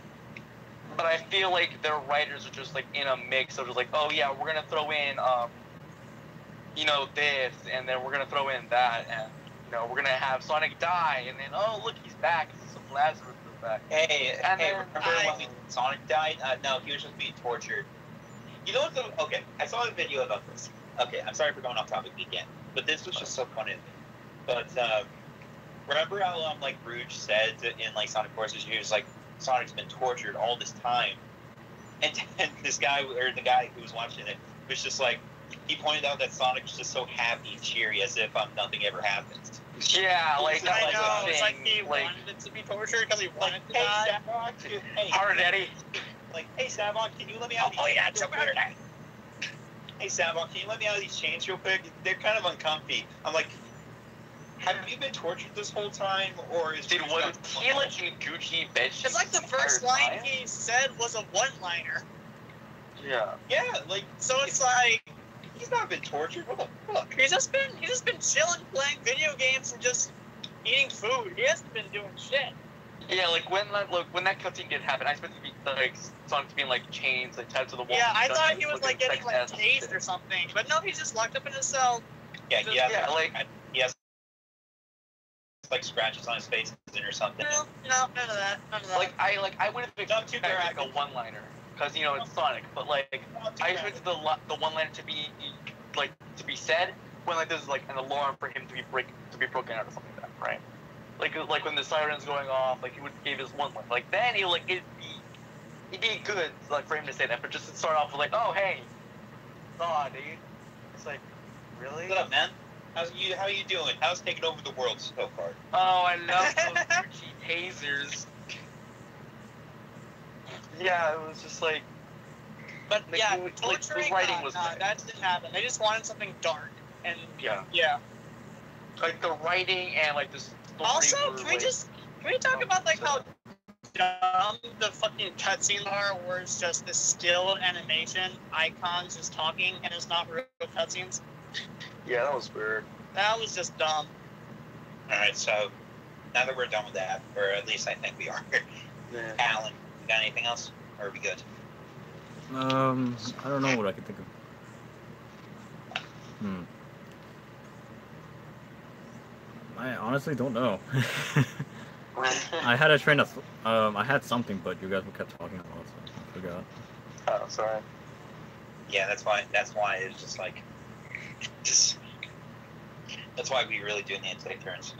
But I feel like their writers are just like in a mix of just like, oh yeah, we're gonna throw in this, and then we're gonna throw in that, and we're gonna have Sonic die, and then oh look, he's back. Some Lazarus is back. Hey, remember when Sonic died? No, he was just being tortured. You know what? Okay, I saw a video about this. Okay, I'm sorry for going off topic again, but this was just so funny to me. But remember how like Rouge said in like Sonic Forces, he was like, Sonic's been tortured all this time, and this guy or the guy who was watching it was just like, he pointed out that Sonic's just so happy and cheery as if nothing ever happens. Yeah, like I know. It's like he wanted it to be tortured because he wanted to die. Hard Eddie. Like, hey Savon, can you let me out? Oh yeah, it's so better than. Hey Savon, can you let me out of these chains real quick? They're kind of uncomfy. I'm like, have you been tortured this whole time, or is he like in Gucci bed? It's like the first line he said was a one-liner. Yeah. Yeah, like so it's like he's not been tortured. What the fuck? He's just been chilling, playing video games, and just eating food. He hasn't been doing shit. Yeah, like when that cutscene did happen, I expected to be like Sonic to be in like chains, like tied to the wall. Yeah, I thought he was like getting like tased or something, but no, he's just locked up in his cell. Yeah, he has like scratches on his face or something. No, none of that. Like I would have expected like a one-liner, because it's Sonic, but like I expected the one-liner to be said when like there's like an alarm for him to be broken out or something like that, right? Like when the siren's going off, like he would give his one line. Like then it'd be good like for him to say that, but just to start off with like, oh hey, nah, dude. It's like, really? What's up, man? How you doing? How's taking over the world so far? Oh, I love those Gucci tasers. Yeah, it was just like. But yeah, torturing. The writing was that didn't happen. They just wanted something dark, and yeah. Like the writing and like the story. Also, can we talk about like how dumb the fucking cutscenes are, where it's just this still animation icons just talking and it's not real cutscenes? Yeah, that was weird. That was just dumb. Alright, so now that we're done with that, or at least I think we are, Alan, you got anything else? Or are we good? I don't know what I can think of. I honestly don't know. I had a train of, I had something, but you guys kept talking about it, so I forgot. Oh, sorry. Yeah, that's why it's just like, just that's why we really do need to take turns.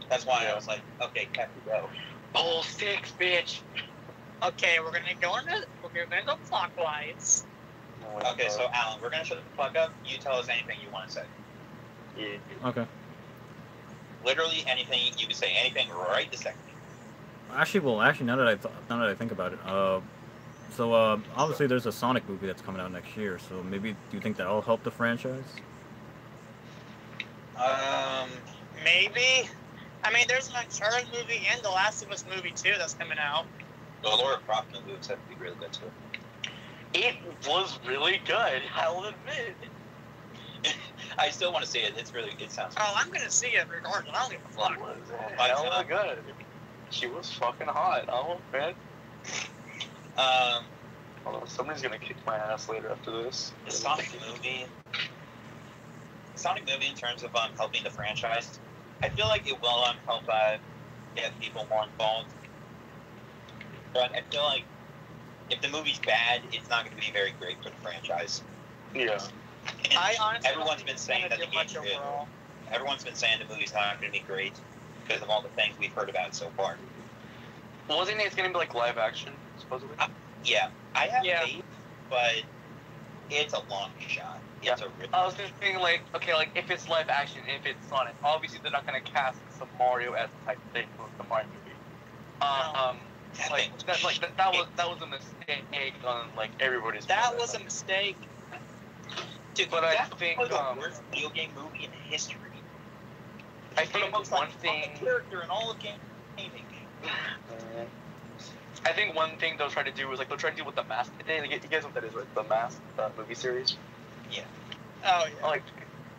That's why I was like, okay, Captain, go. Ball 6, bitch. Okay, we're gonna go clockwise. Okay, so Alan, we're gonna shut the fuck up. You tell us anything you want to say. Yeah. Okay. Literally anything you can say, anything right this second. Actually, now that I think about it, obviously there's a Sonic movie that's coming out next year. So maybe do you think that'll help the franchise? Maybe. I mean, there's an Uncharted movie and The Last of Us movie too that's coming out. The Laura Croft movie looks to be really good too. It was really good, I'll admit. I still want to see it. It sounds. Oh, I'm gonna see it regardless. I don't give a fuck. It was hella good. She was fucking hot. Oh, man. Hold on, somebody's gonna kick my ass later after this. The Sonic movie in terms of helping the franchise, I feel like it will help get people more involved. But I feel like if the movie's bad, it's not going to be very great for the franchise. Yeah. And I honestly everyone's been saying that the game's overall. Everyone's been saying the movie's not going to be great because of all the things we've heard about so far. Wasn't it going to be like live action, supposedly? Yeah, I have faith, but it's a long shot. It's a really. I was just thinking, like, okay, like if it's live action, if it's Sonic, obviously they're not going to cast some Mario as the type thing for the Mario movie. That was a mistake on like everybody's. That was a mistake. Dude, but I think the worst video game movie in history. I think one thing character in all of gaming. I think one thing they'll try to do is like they'll try to do with the Mask. You guys know what that is, right? The Mask movie series. Yeah. Oh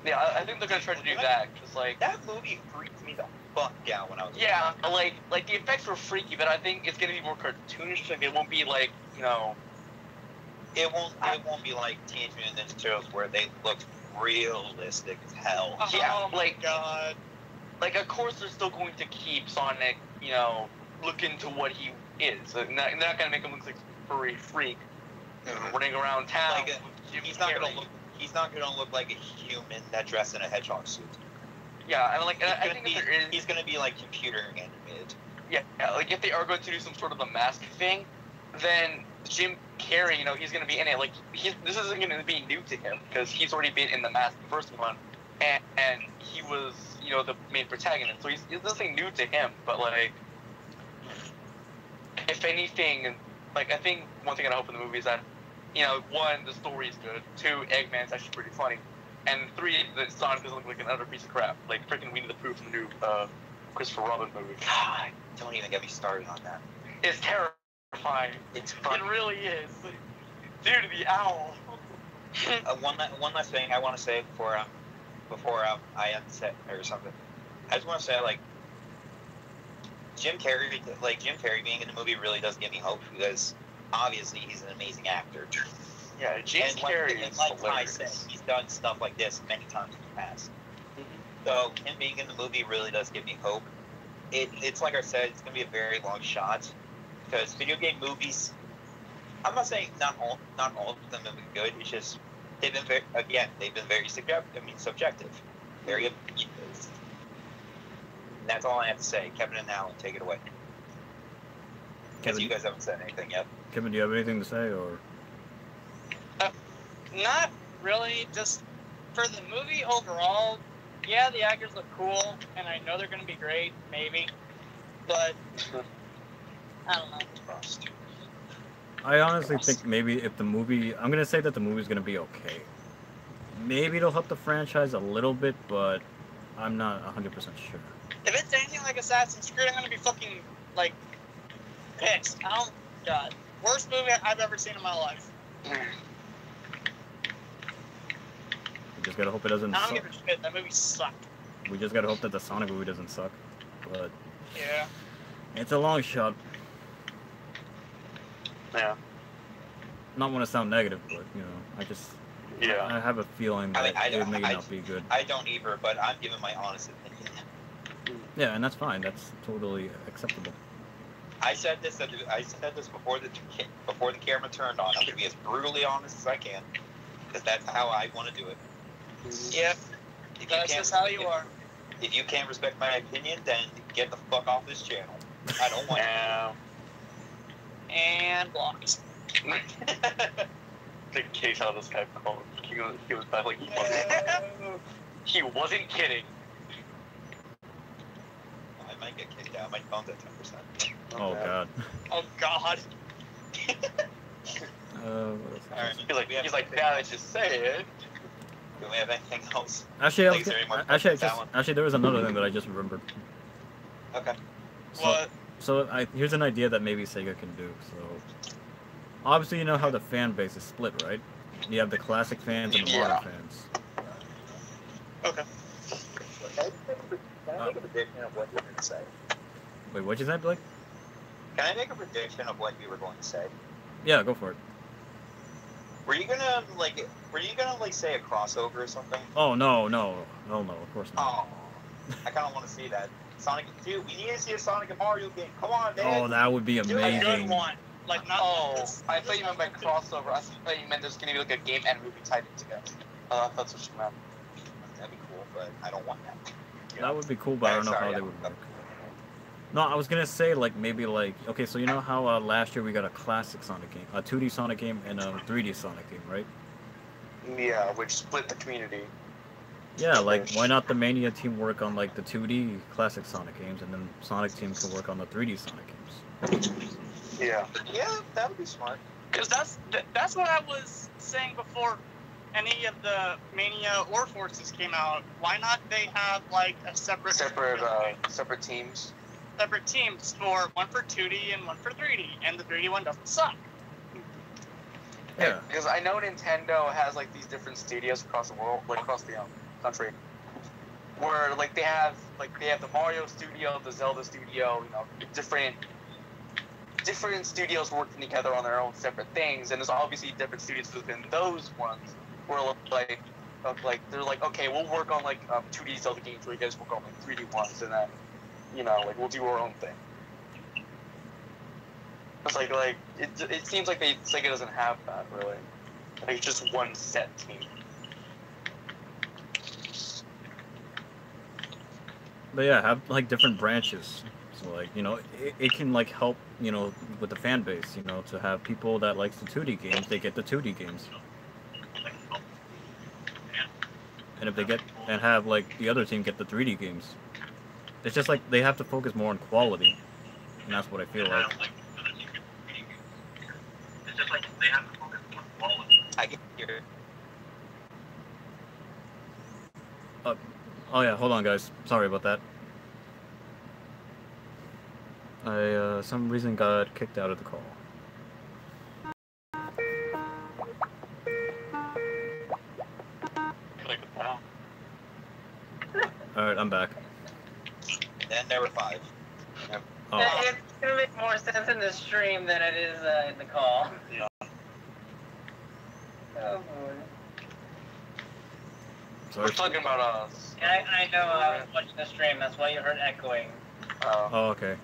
yeah. I think they're gonna try to do that because like that movie freaked me the fuck out when I was. Yeah, like the effects were freaky, but I think it's gonna be more cartoonish. Like it won't be like It won't be like Teenage Mutant Ninja Turtles where they look realistic as hell. Yeah, my God. Like of course they're still going to keep Sonic, look into what he is. They're not gonna make him look like a furry freak running around town. Like he's not gonna look like a human that dressed in a hedgehog suit. Yeah, and I think he's gonna be like computer animated. Yeah, like if they are going to do some sort of a mask thing, then Jim Carrey, he's going to be in it. Like, this isn't going to be new to him because he's already been in the Mask, the first one, and he was, the main protagonist. So it's nothing new to him. But like, if anything, like I think one thing I hope in the movie is that, one, the story is good. 2, Eggman's actually pretty funny, and 3, that Sonic doesn't look like another piece of crap. Like freaking Winnie the Pooh from the new Christopher Robin movie. God, don't even get me started on that. It's terrifying. It's fun. It really is. Dude, the owl. One last thing I want to say before I end set or something. I just want to say Jim Carrey being in the movie really does give me hope because obviously he's an amazing actor. Yeah, Jim Carrey is like I hilarious. said, he's done stuff like this many times in the past. So him being in the movie really does give me hope. It's like I said, it's gonna be a very long shot because video game movies. I'm not saying not all of them have been good. It's just they've been very subjective, very opinionated. And that's all I have to say. Kevin and Alan, take it away. Because you guys haven't said anything yet. Kevin, do you have anything to say or? Not really. Just for the movie overall. Yeah, the actors look cool, and I know they're going to be great, maybe. But, I don't know. I honestly think maybe if the movie... I'm going to say that the movie's going to be okay. Maybe it'll help the franchise a little bit, but I'm not 100% sure. If it's anything like Assassin's Creed, I'm going to be fucking, pissed. God. Worst movie I've ever seen in my life. We just gotta hope it doesn't I don't suck. give a shit. That movie sucked. We just gotta hope that the Sonic movie doesn't suck. But yeah, it's a long shot. Yeah. Not want to sound negative, but I have a feeling that it may not be good. I don't either, but I'm giving my honest opinion. Yeah, and that's fine. That's totally acceptable. I said this before the camera turned on. I'm gonna be as brutally honest as I can, because that's how I want to do it. Yep, If that's just how you are. If you can't respect my opinion, then get the fuck off this channel. I don't want Yeah. And blocked. The case how this guy called. He was back like he wasn't kidding. I might get kicked out. My phone's at 10%. Oh god. Oh god. What else? Alright, He's like, now that you say it. Do we have anything else? Actually, Like, is there any more actually, there was another thing that I just remembered. Okay. What? So here's an idea that maybe Sega can do. So obviously, you know how the fan base is split, right? You have the classic fans and the modern fans. Okay. Can I make a prediction of what you're going to say? Wait, what'd you say, Blake? Can I make a prediction of what you were going to say? Yeah, go for it. Were you gonna say a crossover or something? Oh no, of course not. Oh, I kind of want to see that. Sonic, dude, we need to see a Sonic and Mario game. Come on, man. Oh, that would be Do a good amazing. one. Like, not this. I thought you meant by crossover. I thought you meant there's gonna be like a game and movie tied in together. That's what you meant. That'd be cool, but I don't want that. That would be cool, but I don't know how they would work. No, I was gonna say like maybe like okay, so you know how last year we got a classic Sonic game, a 2D Sonic game, and a 3D Sonic game, right? Yeah, which split the community. Yeah, like why not the Mania team work on like the 2D classic Sonic games, and then Sonic team can work on the 3D Sonic games. Yeah. Yeah, that would be smart. Because that's what I was saying before any of the Mania or Forces came out. Why not they have like a separate teams? Separate teams for one for 2D and one for 3D, and the 3D one doesn't suck. Yeah. Because I know Nintendo has like these different studios across the world, like across the country, where like they have the Mario studio, the Zelda studio, you know, different studios working together on their own separate things, and there's obviously different studios within those ones where like they're like, okay, we'll work on like 2D Zelda games where you guys work on like 3D ones, and then you know like we'll do our own thing. It's like it seems like Sega doesn't have that really. Like it's just one set team. But yeah, have like different branches. So like, you know, it can like help, you know, with the fan base, you know, to have people that likes the 2D games, they get the 2D games. And if they get and have like the other team get the 3D games. It's just like they have to focus more on quality. And that's what I feel like. It's just like they have to focus on quality. I can hear it. Oh yeah, hold on guys. Sorry about that. I some reason got kicked out of the call. Alright, I'm back. And there were 5. Oh. It's gonna make more sense in the stream than it is in the call. Yeah. Oh boy. Sorry. We're talking about us. I know, I was watching the stream, that's why you heard echoing. Oh, okay.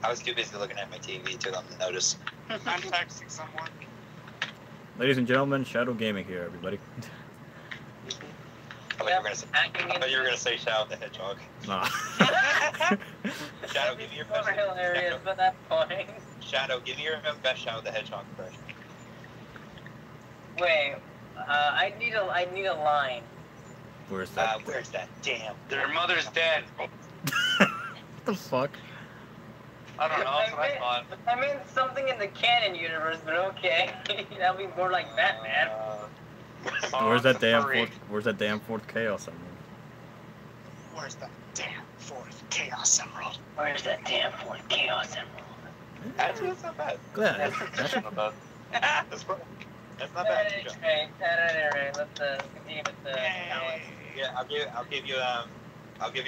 I was too busy looking at my TV to notice. I'm texting someone. Ladies and gentlemen, Shadow Gaming here, everybody. I thought you were gonna say Shadow the Hedgehog. Nah. Shadow, give me your best. More hilarious at that point. Shadow, give me your best Shadow the Hedgehog impression. Wait, I need a line. Where's that? Where's that damn? Their mother's dead. What the fuck? I don't know. That's what I thought. I mean something in the canon universe, but okay. That'll be more like Batman. Where's that damn fourth Chaos Emerald? Where's that damn fourth Chaos Emerald? Where's that damn fourth Chaos Emerald? Actually, that's not bad. Glad. That's not bad. That's not bad. At any rate, let's continue with the challenge. Yeah, I'll give you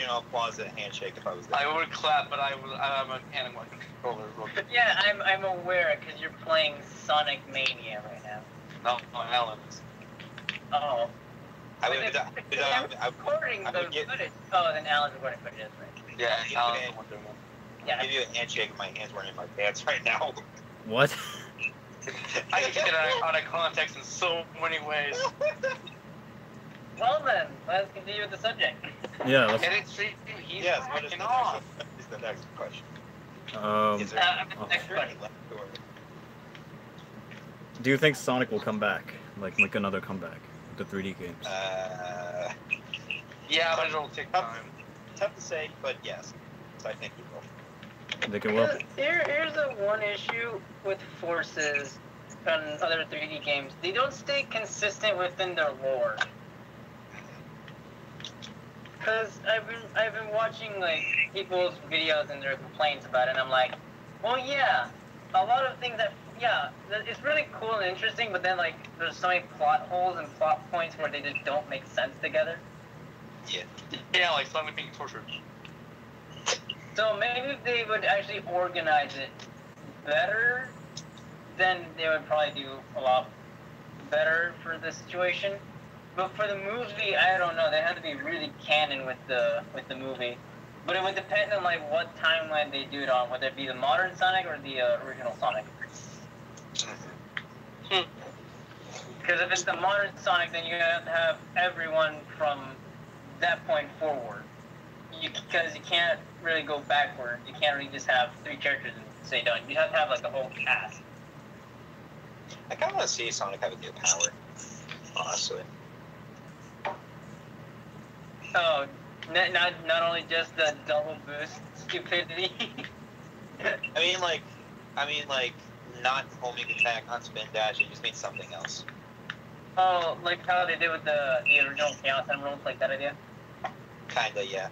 an applause and a handshake if I was there. I would clap, but I'm an animal controller. Yeah, I'm aware because you're playing Sonic Mania right now. No, Alan is. Oh. I would, recording I the would get- footage. Oh, then Alan's recording footage. That's right. Yeah, Alan's the one doing it. Yeah. I'll give you a handshake with my hands wearing in my pants right now. What? I can get it out of context in so many ways. Well then, let's continue with the subject. Yeah. Let's, And it's he's Yes, what is backing the off. next, is the next question? Is there Next any question. left or do you think Sonic will come back? Like make another comeback with the 3D games? Yeah, but it'll take time. tough to say, but yes, I think he will. Think it will? Here's the one issue with Forces and other 3D games. They don't stay consistent within their lore. Cause I've been watching like people's videos and their complaints about it, and I'm like, well, yeah, a lot of things that it's really cool and interesting, but then like there's so many plot holes and plot points where they just don't make sense together. Yeah. Yeah, like Sonic being tortured. So maybe if they would actually organize it better, then they would probably do a lot better for the situation. But for the movie, I don't know. They have to be really canon with the movie. But it would depend on like what timeline they do it on, whether it be the modern Sonic or the original Sonic. Because if it's the modern Sonic, then you have to have everyone from that point forward. Because you can't really go backward. You can't really just have 3 characters and say done. You have to have like a whole cast. I kind of want to see Sonic have a new power, honestly. Oh, not only just the double boost stupidity. I mean, like, not homing attack, not spin dash. It just means something else. Oh, like how they did with the original Chaos Emeralds, like that idea? Kinda, yeah.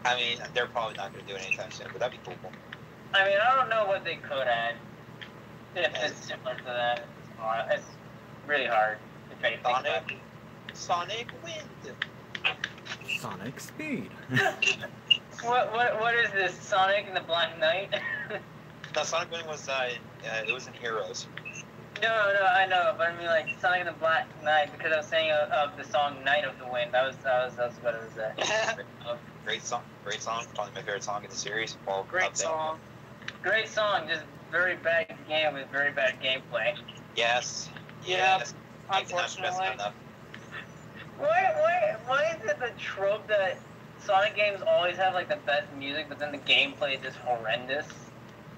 I mean, they're probably not going to do it anytime soon, but that'd be cool. I mean, I don't know what they could add. If it's similar to that, it's really hard to try to think about. Sonic Wind. Sonic Speed. What is this? Sonic and the Black Knight? No, Sonic Wind was it was in Heroes. No, I know, but I mean like Sonic and the Black Knight because I was saying of the song Night of the Wind. That was what it was. Great song, probably my favorite song in the series. Well, Great song. Great song, just very bad game with very bad gameplay. Yes. Yeah, Yes. I cannot stress unfortunately. enough. Why is it the trope that Sonic games always have like the best music, but then the gameplay is just horrendous?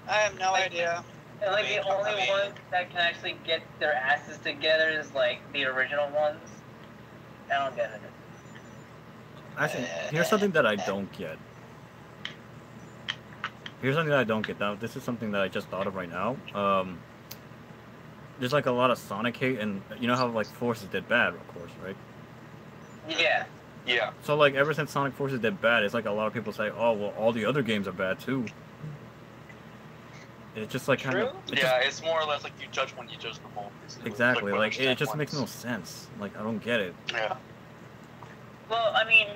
I have no Like- idea. And like I mean, the only I mean- ones that can actually get their asses together is like the original ones. I don't get it. Actually, here's something that I don't get. Now, this is something that I just thought of right now. There's like a lot of Sonic hate, and you know how like Forces did bad, of course, right? Yeah. Yeah. So like ever since Sonic Forces did bad, it's like a lot of people say, oh well, all the other games are bad too. It's just like kind of Yeah, it's more or less like you judge one, you judge them all. Basically. exactly Like, like it just ones. makes no sense. Like I don't get it. Yeah. Well, I mean,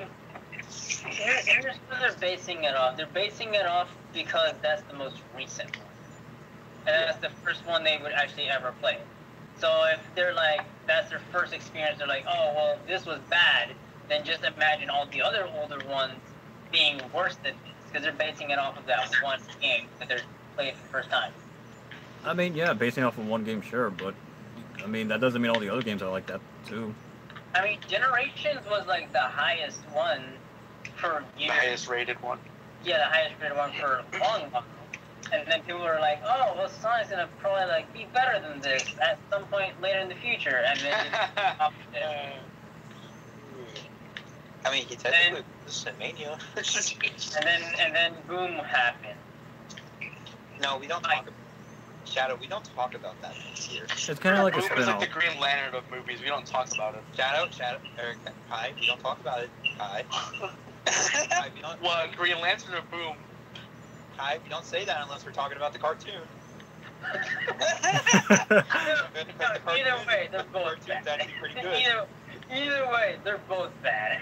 here's what they're basing it off. They're basing it off because that's the most recent one. And that's the first one they would actually ever play. So if they're like, that's their first experience, they're like, oh, well, this was bad, then just imagine all the other older ones being worse than this. Because they're basing it off of that one game that they're playing for the first time. I mean, yeah, basing off of one game, sure, but I mean that doesn't mean all the other games are like that too. I mean, Generations was like the highest one for The years. highest rated one. Yeah, the highest rated one for a long while. And then people were like, oh, well, Sonic's gonna probably like be better than this at some point later in the future. And then I mean, he technically was in Mania. and then boom happened. No, we don't talk about Shadow. We don't talk about that here. It's kind of like a It was spin-off. like the Green Lantern of movies. We don't talk about it. Shadow, Eric, hi. We don't talk about it. Hi. Hi, we don't. What, Green Lantern or Boom? Hi, we don't say that unless we're talking about the cartoon. Either way, they're both Cartoon's bad. actually pretty good. Either way, they're both bad.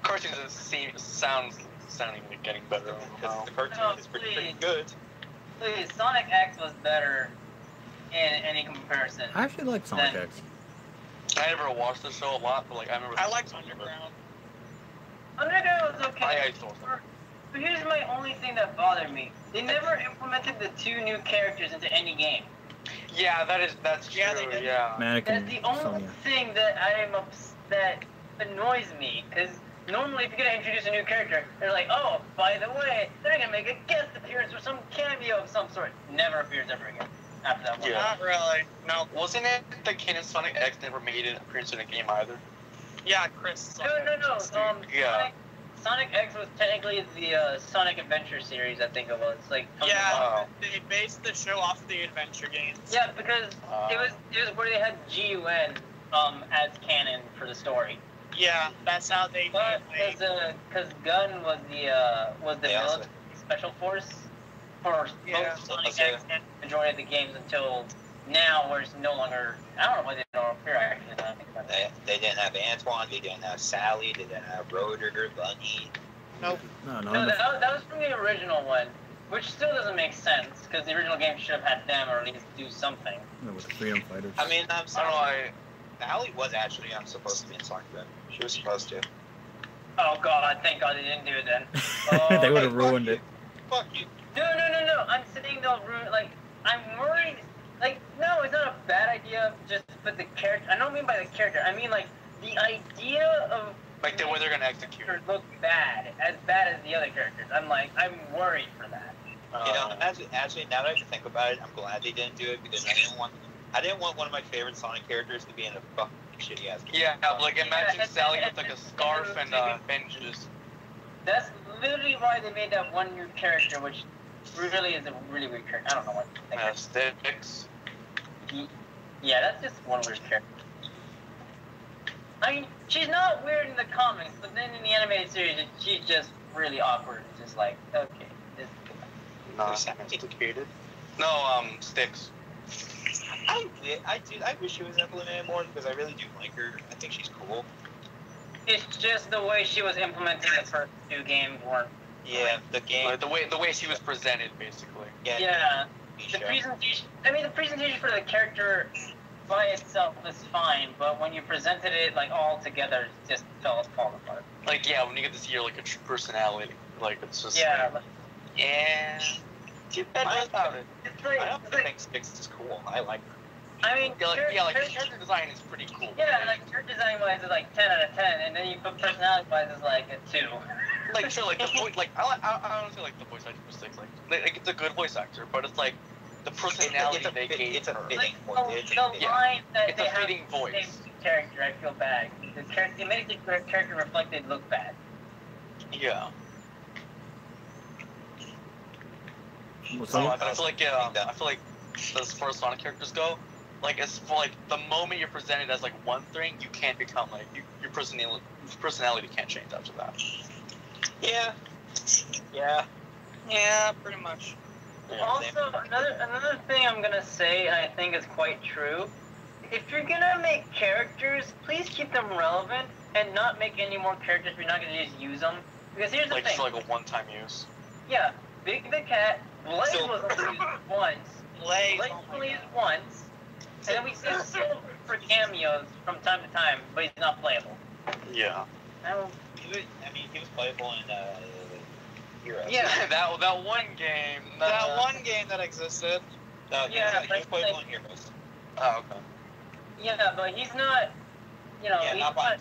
Cartoons sounding like getting better. Because the cartoon No, is pretty please. good. Please, Sonic X was better in any comparison. I actually like Sonic X. I never watched the show a lot, but like I remember. I liked Underground. Underground was okay. I saw But here's my only thing that bothered me. They never implemented the 2 new characters into any game. Yeah, that's true. Yeah, they did. Yeah. Mannequin That's the only Sonya. thing that that annoys me. Because normally, if you're gonna introduce a new character, they're like, "Oh, by the way, they're gonna make a guest appearance or some cameo of some sort." Never appears ever again after that one. Yeah. Not really. No. Wasn't it that Ken and Sonic X never made an appearance in a game either? Yeah, Chris. No. Yeah. Sonic X was technically the Sonic Adventure series, I think it was. Like. Yeah, they based the show off of the adventure games. Yeah, because it was where they had GUN as canon for the story. Yeah, that's how they. But because Gun was the military special force for both Sonic X and the majority of the games until now, where it's no longer. I don't know why they don't appear actually. Now I think about it. They didn't have Antoine, they didn't have Sally, they didn't have Rotor, Bunny. Nope. No, that was from the original one, which still doesn't make sense because the original game should have had them or at least do something. With the Freedom Fighters. I mean, I'm I sorry. don't know. Sally was actually supposed to be in Sonic Boom. She was supposed to. Oh God! Thank God they didn't do it then. They would have ruined it. Fuck you. No. I'm saying they'll ruin. Like, I'm worried. Like, no, it's not a bad idea. Just to put the character. I don't mean by the character. I mean like the idea of Like the way they're gonna execute. look bad as the other characters. I'm worried for that. You know, actually, now that I think about it, I'm glad they didn't do it because I didn't want one of my favorite Sonic characters to be in a fucking shitty ass game. Yeah, like imagine and- Sally and- with like a and- scarf and- and benches. That's literally why they made that one new character, which really is a really weird character. I don't know what to think. Sticks. Yeah, that's just one weird character. I mean, she's not weird in the comics, but then in the animated series, she's just really awkward. It's just like, okay, this. No, sophisticated. No, Sticks. I wish she was implemented more because I really do like her. I think she's cool. It's just the way she was implementing the first 2 games weren't. Yeah, the game. Like, the way she was presented, basically. Yeah. The presentation for the character by itself was fine, but when you presented it like all together, it just fell apart. Like, yeah, when you get to see her like a true personality, like it's just. Yeah. Like, yeah. Too bad about it. It's like, I don't think Sticks is cool. I like her. I mean, Yeah, the character design is pretty cool. yeah, like character design wise is like 10 out of 10, and then you put personality wise is like a 2. Like, sure, like the voice, like I honestly like the voice actor for Sticks. Like it's a good voice actor, but it's like the personality they gave It's a her. fitting Like, voice. the line that It's they a have fitting voice. the character, I feel bad. It makes the character reflected look bad. Yeah. What's So up? I feel like as far as Sonic characters go, like as for like the moment you're presented as like one thing, you can't become like your personality can't change after that. Yeah. Yeah, pretty much. Yeah. Also, another thing I'm gonna say, and I think is quite true, if you're gonna make characters, please keep them relevant and not make any more characters if you're not gonna just use them. Because here's the Like thing. for like a one-time use. Yeah, Big the Cat, Blaze was only used once. Blaze. Blaze only used once. And then we see Silver for cameos from time to time, but he's not playable. Yeah. I don't. He was playable in Heroes. Yeah. that one game. That one game that existed. No, Yeah, he was but playable like- in Heroes. Oh, okay. Yeah, but he's not. You know, Yeah, he's not by not.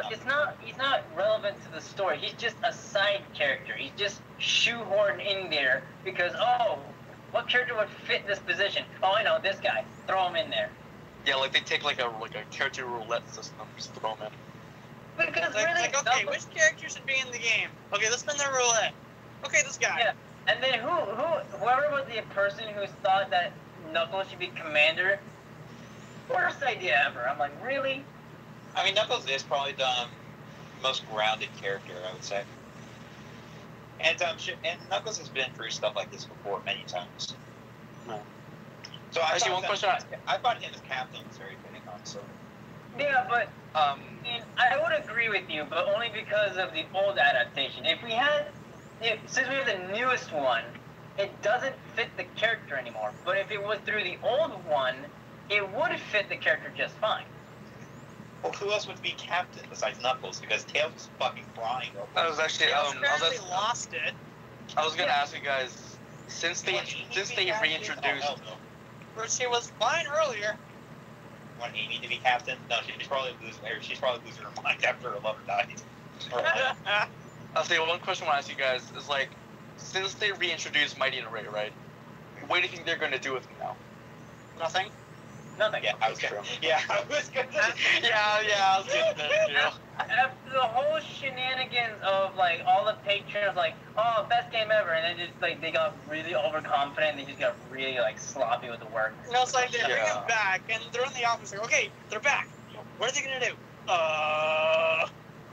himself, He's not relevant to the story. He's just a side character. He's just shoehorned in there because what character would fit this position? Oh, I know this guy. Throw him in there. Yeah, like they take like a character roulette system, just throw them in. Because Like, really, okay, which character should be in the game? Okay, let's spin the roulette. Okay, this guy. Yeah, and then whoever was the person who thought that Knuckles should be commander, worst idea ever. I'm like, really? I mean, Knuckles is probably the most grounded character, I would say. And Knuckles has been through stuff like this before many times. No. So I Actually, one question I thought him as captain was very fitting, honestly. Yeah, but I mean, I would agree with you, but only because of the old adaptation. Since we have the newest one, it doesn't fit the character anymore. But if it was through the old one, it would fit the character just fine. Well, who else would be captain besides Knuckles? Because Tails was fucking crying. I was actually Tails apparently lost it. I was gonna ask you guys, since they reintroduced. Oh, no. But she was fine earlier. Want Amy to be captain? No, she's probably losing her mind after her lover died. Or like, I'll say one question I want to ask you guys is like, since they reintroduced Mighty and Ray, right? What do you think they're gonna do with him now? Nothing. Nothing. yeah, I was gonna. Yeah, I was gonna. I was getting there too. After the whole shenanigans of like all the pictures, like, oh, best game ever, and then just like they got really overconfident, they just got really like sloppy with the work. You know, it's like they bring Yeah. him back, and they're in the office like, okay, they're back. What are they gonna do?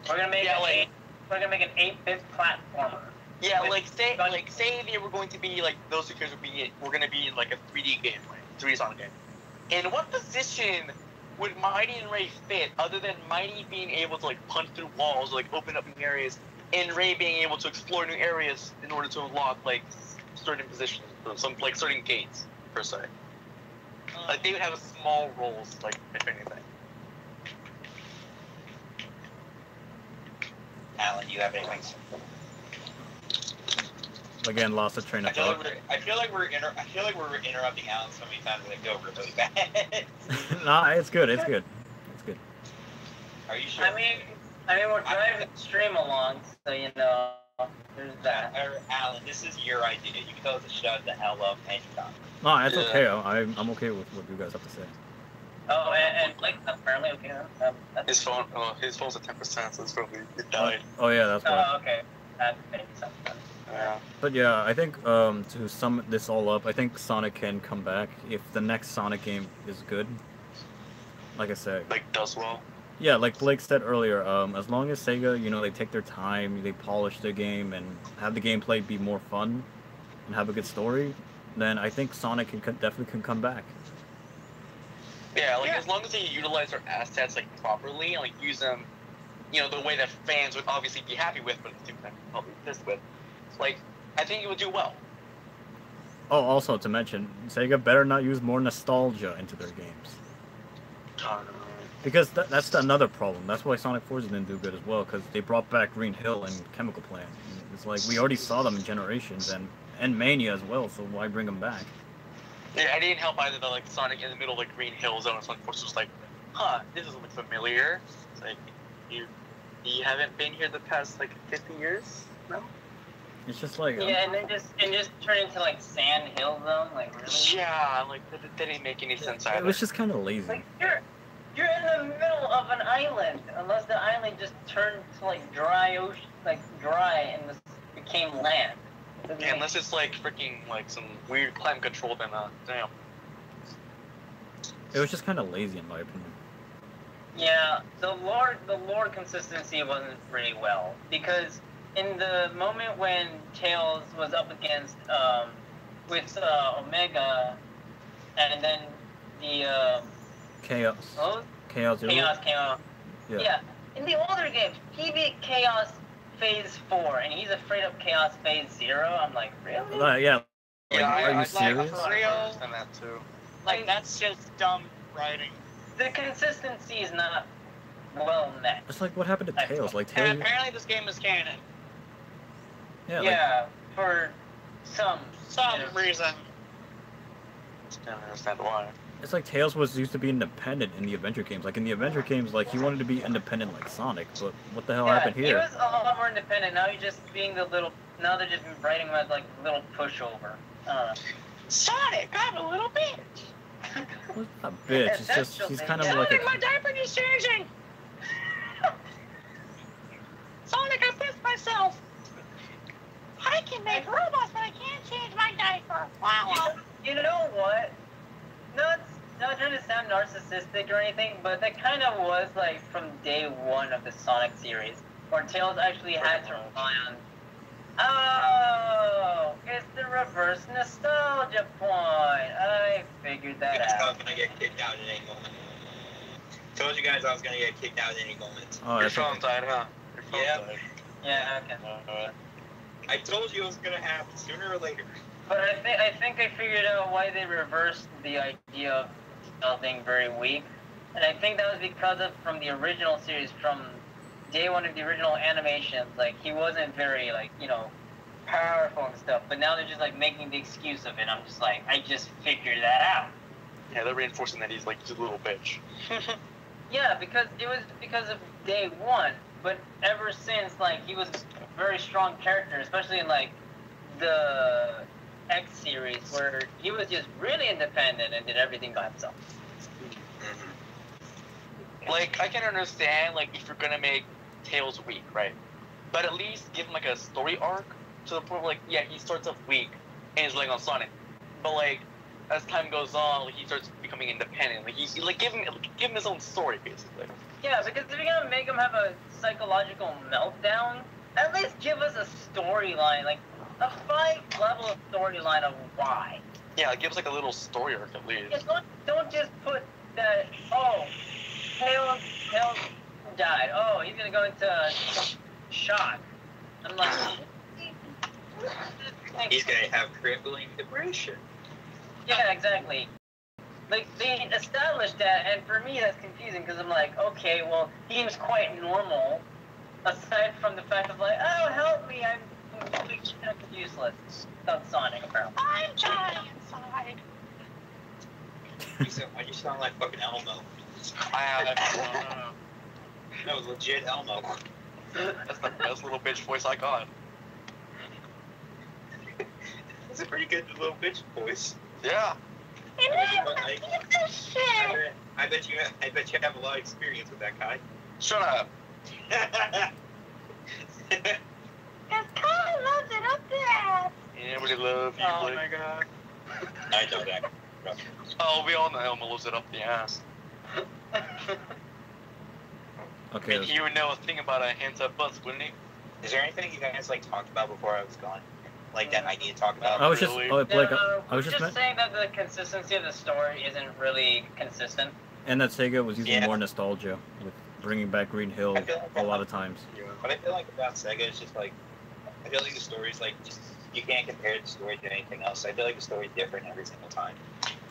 We're gonna make Yeah, we're gonna make an 8-bit platformer. Yeah, like say they were going to be like those two characters were gonna be in like a 3D game, like 3D Sonic game. In what position would Mighty and Ray fit, other than Mighty being able to like punch through walls, like open up new areas, and Ray being able to explore new areas in order to unlock like certain positions, some like certain gates per se. Like they would have small roles, like if anything. Alan, do you have anything? Again, lost a train of thought. I feel like we're interrupting Alan so many times that I go really bad. Nah, it's good. It's good. It's good. Are you sure? I mean, we're driving the stream along, so you know, there's that. Alan, this is your idea. You can tell us to shut the hell up anytime. No, that's Yeah. okay. I'm okay with what you guys have to say. Oh, and Blake apparently okay. His phone's at 10%, so it's probably it died. Oh yeah, that's why. Oh, okay. That makes sense. Yeah. But yeah, I think to sum this all up, I think Sonic can come back if the next Sonic game is good. Like I said. Like does well. Yeah, like Blake said earlier, as long as Sega, they take their time, they polish the game, and have the gameplay be more fun, and have a good story, then I think Sonic definitely can come back. Yeah, like as long as they utilize their assets like properly and like use them, the way that fans would obviously be happy with, but at the same time probably pissed with. Like, I think it would do well. Oh, also to mention, Sega better not use more nostalgia into their games. Because that's another problem. That's why Sonic Forces didn't do good as well, because they brought back Green Hill and Chemical Plant. It's like, we already saw them in Generations, and Mania as well, so why bring them back? Yeah, I didn't help either that like Sonic in the middle of like Green Hill Zone and Sonic Forces was like, huh, this doesn't look familiar. It's like, you haven't been here the past like 50 years? No? It's just like... Yeah, and then just turn into like Sand Hill Zone, like really? Yeah, like that didn't make any sense either. It was just kind of lazy. Like you're in the middle of an island, unless the island just turned to like dry ocean, like dry, and this became land. Yeah, unless it's like freaking like some weird climate control, then damn. It was just kind of lazy in my opinion. Yeah, the lore consistency wasn't really well, because in the moment when Tails was up against with Omega, and then the Chaos. oh, Chaos Zero? Chaos came out. Yeah. Yeah, in the older games, he beat Chaos Phase 4, and he's afraid of Chaos Phase 0. I'm like, really? Yeah. Like, Yeah, are you I serious? understand that too. Like, that's just dumb writing. The consistency is not well met. It's like, what happened to Tails? Like, And Tails... apparently this game is canon. Yeah, Yeah, for some Reason. I don't understand why. it's like Tails used to be independent in the Adventure games. Like, in the Adventure games, like, he wanted to be independent like Sonic, but what the hell happened He here? was a lot more independent. Now he's just being the little. Now they're just writing him as like little pushover. Sonic, I'm a little bitch. What's a bitch? It's just, she's kind of like Sonic, my a... diaper is changing. Sonic, I pissed myself. I can make robots, but I can't change my diaper. Wow. You know what? Not trying to sound narcissistic or anything, but that kind of was like from day one of the Sonic series, where Tails actually had to rely on. Oh, it's the reverse nostalgia point. I figured that I out. was gonna get kicked out at any moment. Told you guys I was gonna get kicked out at any moment. Oh, Your that's phone okay. died, huh? Your phone Yeah. died. Yeah, okay. I told you it was gonna happen sooner or later. But I think I figured out why they reversed the idea of Tails being very weak. And I think that was because of from the original series, from day one of the original animations, like he wasn't very like, powerful and stuff. But now they're just like making the excuse of it. I'm just like, I just figured that out. Yeah, they're reinforcing that he's like just a little bitch. Yeah, because it was because of day one. But ever since, like, he was a very strong character, especially in like the X series, where he was just really independent and did everything by himself. Like, I can understand, like, if you're gonna make Tails weak, right? But at least give him, like, a story arc to the point where, like, yeah, he starts off weak and he's relying on Sonic. But, like, as time goes on, like, he starts becoming independent. Like, give him his own story, basically. Yeah, because if you're gonna make him have a psychological meltdown, at least give us a storyline, like a 5-level storyline of why. Yeah, give us, like, a little story arc, at least. Yeah, don't just put that, Tails died. Oh, he's gonna go into shock. I'm like, He's gonna have crippling depression. yeah, exactly. Like, they established that, and for me that's confusing, because I'm like, okay, well, he seems quite normal, aside from the fact of like, oh, help me, I'm completely useless. Without Sonic, apparently. I'm dying inside. Why do you sound like fucking Elmo? That was legit Elmo. That's the best little bitch voice I got. That's a pretty good little bitch voice. Yeah. I bet you have a lot of experience with that guy. Shut up. Cause Kyle loves it up there. Everybody love you, Oh Blake. my god. I know that. Oh, we all know Elmo loves it up the ass. Okay. He would know a thing about a hands-up butts, wouldn't he? Is there anything you guys like talked about before I was gone? Like that I need to talk about? I was just, Really? Blake, No, I was just saying that the consistency of the story isn't really consistent. and that Sega was using Yeah. more nostalgia with bringing back Green Hill I feel like a lot of times. But I feel like about Sega, it's just like, I feel like the story's like, just, you can't compare the story to anything else. I feel like the story's different every single time.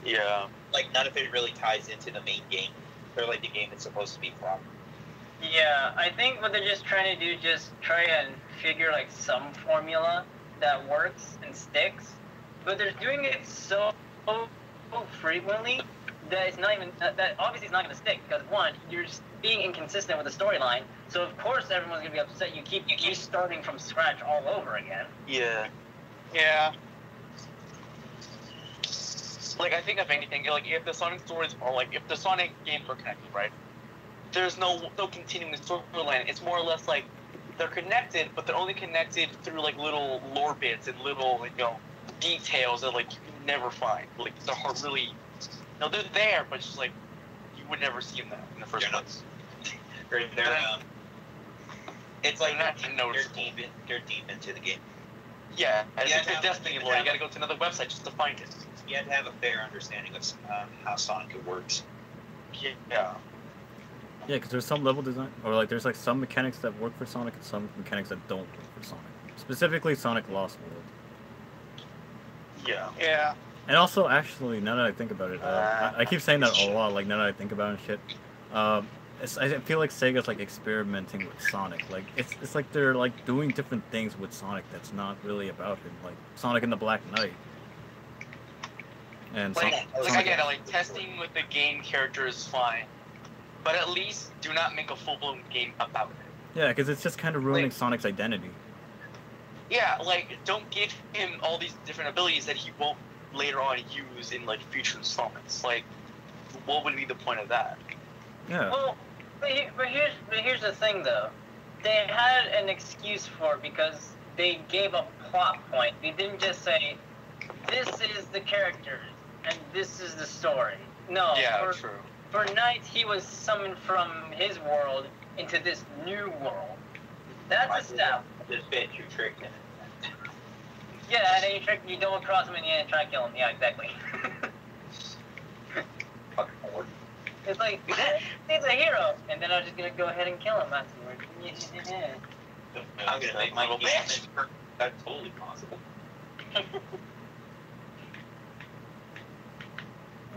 Yeah. Like, none of it really ties into the main game, or like the game it's supposed to be from. Yeah, I think what they're just trying to do, just try and figure like some formula that works and sticks, but they're doing it so frequently that it's not even that obviously it's not going to stick, because one, you're just being inconsistent with the storyline, so of course everyone's going to be upset. You keep starting from scratch all over again. Yeah. Yeah. Like, I think if anything, like, if the Sonic stories are like, if the Sonic games are connected, right? There's no continuing storyline. It's more or less like they're connected, but they're only connected through like little lore bits and little, details that like you can never find. Like they're really, no, they're there, but it's just like you would never see them in the first place. It's like They're not they're noticeable. they're deep into the game. Yeah, as Yeah, if it's no, Destiny you lore, you have- gotta go to another website just to find it. You have to have a fair understanding of how Sonic works. Yeah. Yeah, because there's some level design, or like there's like some mechanics that work for Sonic and some mechanics that don't work for Sonic. Specifically, Sonic Lost World. Yeah. Yeah. And also, actually, now that I think about it, I keep saying that a lot. Like now that I think about it and shit, I feel like Sega's like experimenting with Sonic. Like it's like they're like doing different things with Sonic that's not really about him. Like Sonic and the Black Knight. And Like I Sonic, get it, like testing with the game character is fine, but at least do not make a full-blown game about it. yeah, because it's just kind of ruining Like- Sonic's identity. Yeah, like don't give him all these different abilities that he won't later on use in like future installments. Like, what would be the point of that? Yeah. Well, but here's the thing though. They had an excuse for it because they gave a plot point. They didn't just say, this is the characters and this is the story. No. Yeah, true. For Knight, he was summoned from his world into this new world. That's established. This bitch, you tricked him. Yeah, and then you double cross him and you try to kill him. Yeah, exactly. Fucking whore. It's like, he's a hero, and then I'm just gonna go ahead and kill him afterward. Yeah. I'm gonna make my Little game. bitch. That's totally possible.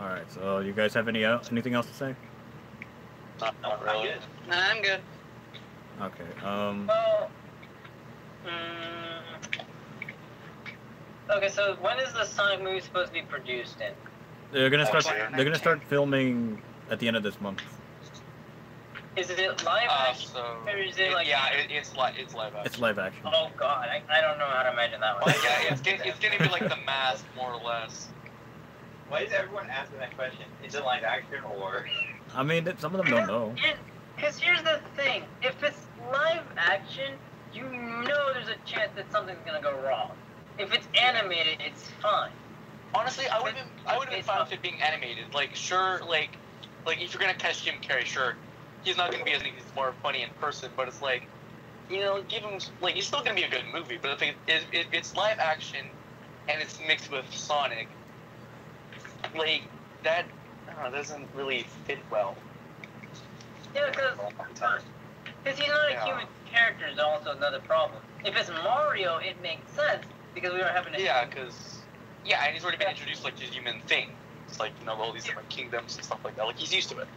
All right. So you guys have anything else to say? Not really. Nah, I'm good. Okay. Well, okay, so when is the Sonic movie supposed to be produced in? They're gonna start. Okay. They're gonna start filming at the end of this month. Is it live action or is it like? it's live action. It's live action. Oh god, I don't know how to imagine that one. Well, yeah, it's gonna be like The Mask, more or less. Why is everyone asking that question? Is it live action or? I mean, some of them don't know. Because here's the thing: if it's live action, you know there's a chance that something's gonna go wrong. If it's animated, it's fine. Honestly, I would have been fine with it being animated. Like, sure, like if you're gonna catch Jim Carrey, sure, he's not gonna be as he's more funny in person, but it's like, you know, give him like he's still gonna be a good movie. But if it's live action and it's mixed with Sonic, like that doesn't really fit well. Yeah, because he's not a human character is also another problem. If it's Mario, it makes sense because we are having a and he's already been introduced like to human thing. It's like, you know, all these different kingdoms and stuff like that. Like he's used to it.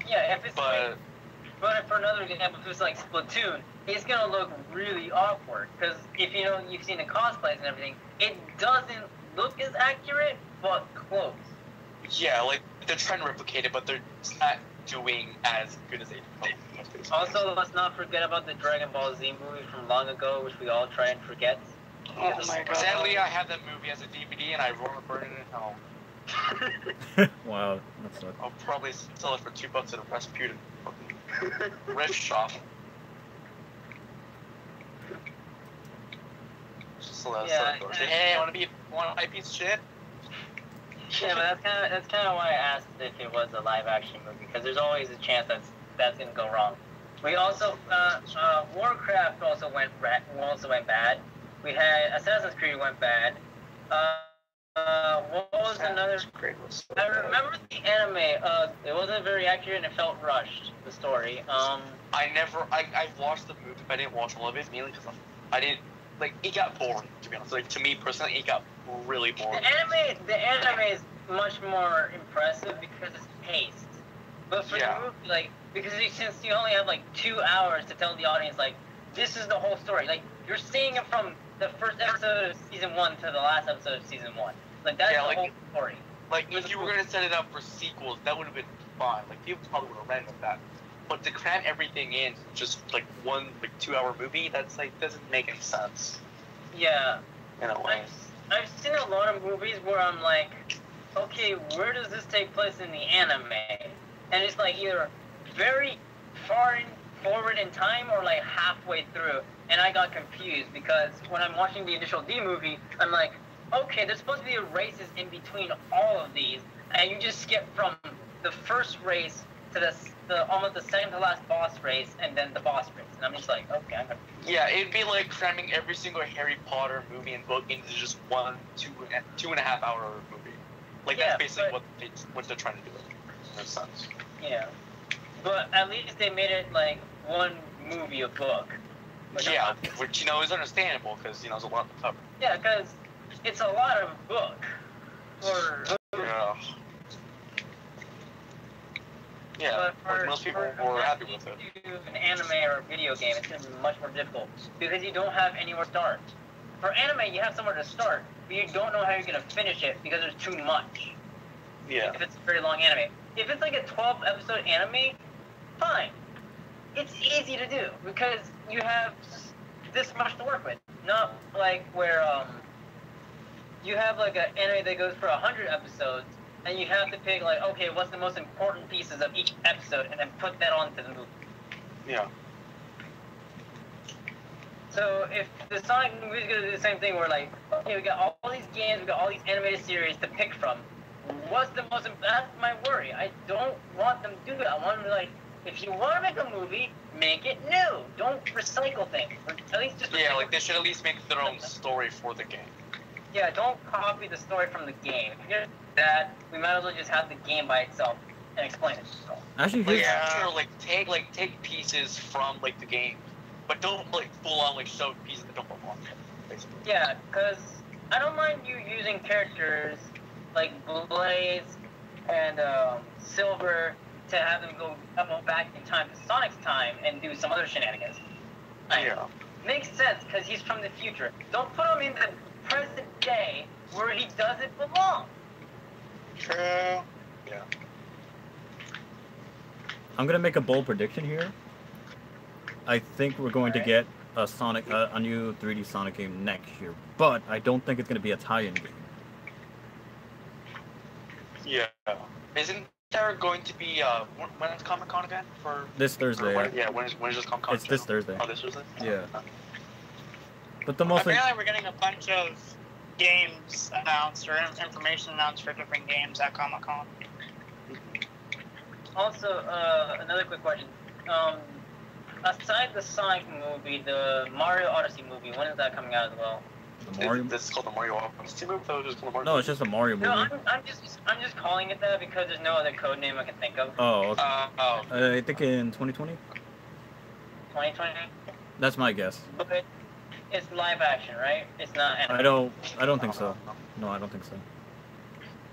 Yeah, if it's but for another example, if it's like Splatoon, it's gonna look really awkward because if you know you've seen the cosplays and everything, it doesn't look as accurate, but close. Yeah, like they're trying to replicate it, but they're not doing as good as they did. Also, let's not forget about the Dragon Ball Z movie from long ago, which we all try and forget. Oh my god. Sadly, I have that movie as a DVD, and I want to burn it at home. Wow, that sucks. I'll probably sell it for $2 at a Rasputin fucking riff shop. Just hey, want to buy a piece of shit? Yeah, but that's kind of why I asked if it was a live action movie because there's always a chance that's gonna go wrong. We also Warcraft also went bad. We had Assassin's Creed went bad. What was another? I remember the anime. It wasn't very accurate and it felt rushed. The story. I watched the movie, but I didn't watch all of it mainly because I didn't like. It got boring, to be honest. Like to me personally, it got really boring. The anime is much more impressive because it's paced. But for the movie, like because since you only have like 2 hours to tell the audience like this is the whole story. Like you're seeing it from the first episode of season 1 to the last episode of season 1. Like that's the whole story. Like if you were gonna set it up for sequels, that would have been fine. Like people probably would have ran with that. But to cram everything in just like one 2 hour movie, that's like doesn't make any sense. Yeah. In a way. I've seen a lot of movies where I'm like, okay, where does this take place in the anime? And it's like either very forward in time or like halfway through. And I got confused because when I'm watching the initial D movie, I'm like, okay, there's supposed to be races in between all of these, and you just skip from the first race to the almost the second to last boss race, and then the boss race. And I'm just like, okay, I'm confused. Yeah, it'd be like cramming every single Harry Potter movie and book into just 2.5 hour movie. Like that's basically what they're trying to do. In a sense. Yeah, but at least they made it like one movie a book. Yeah, which you know is understandable because you know there's a lot to cover. Yeah, because it's a lot of book. But most people were happy with it. An anime or a video game, it's gonna be much more difficult because you don't have anywhere to start. For anime, you have somewhere to start, but you don't know how you're gonna finish it because there's too much. Yeah. If it's a very long anime, if it's like a 12-episode anime, fine. It's easy to do because you have this much to work with. Not like where you have like an anime that goes for 100 episodes, and you have to pick like, okay, what's the most important pieces of each episode, and then put that onto the movie. Yeah. So if the Sonic movie is gonna do the same thing, where like, okay, we got all these games, we got all these animated series to pick from. What's the most? That's my worry. I don't want them to do it. I want them to like. If you want to make a movie, make it new. Don't recycle things. Or at least just yeah, like they should at least make their own story for the game. Yeah, don't copy the story from the game. If you're that, we might as well just have the game by itself and explain it. So. Actually, sure, take pieces from like the game, but don't like full on like show pieces that don't belong. Basically. Yeah, because I don't mind you using characters like Blaze and Silver to have them go back in time to Sonic's time and do some other shenanigans. Like, Yeah. makes sense because he's from the future. Don't put him in the present day where he doesn't belong. True. Yeah. I'm gonna make a bold prediction here. I think we're going to get a Sonic, a new 3D Sonic game next year, but I don't think it's gonna be a tie-in game. Yeah. Isn't there going to be when is Comic-Con again for This Thursday. when is this Comic-Con? It's this Thursday. Oh, this Thursday. Yeah. But the most Apparently, we're getting a bunch of games announced or information announced for different games at Comic-Con. Also, another quick question. Aside the Sonic movie, the Mario Odyssey movie, when is that coming out as well? the Mario. This is called the Mario Odyssey movie. So it's just called the Mario. No, it's just a Mario movie. No, I'm just calling it that because there's no other code name I can think of. Oh, okay. Oh. I think in 2020. 2020. That's my guess. But it's live action, right? It's not anime. I don't think so. No, I don't think so.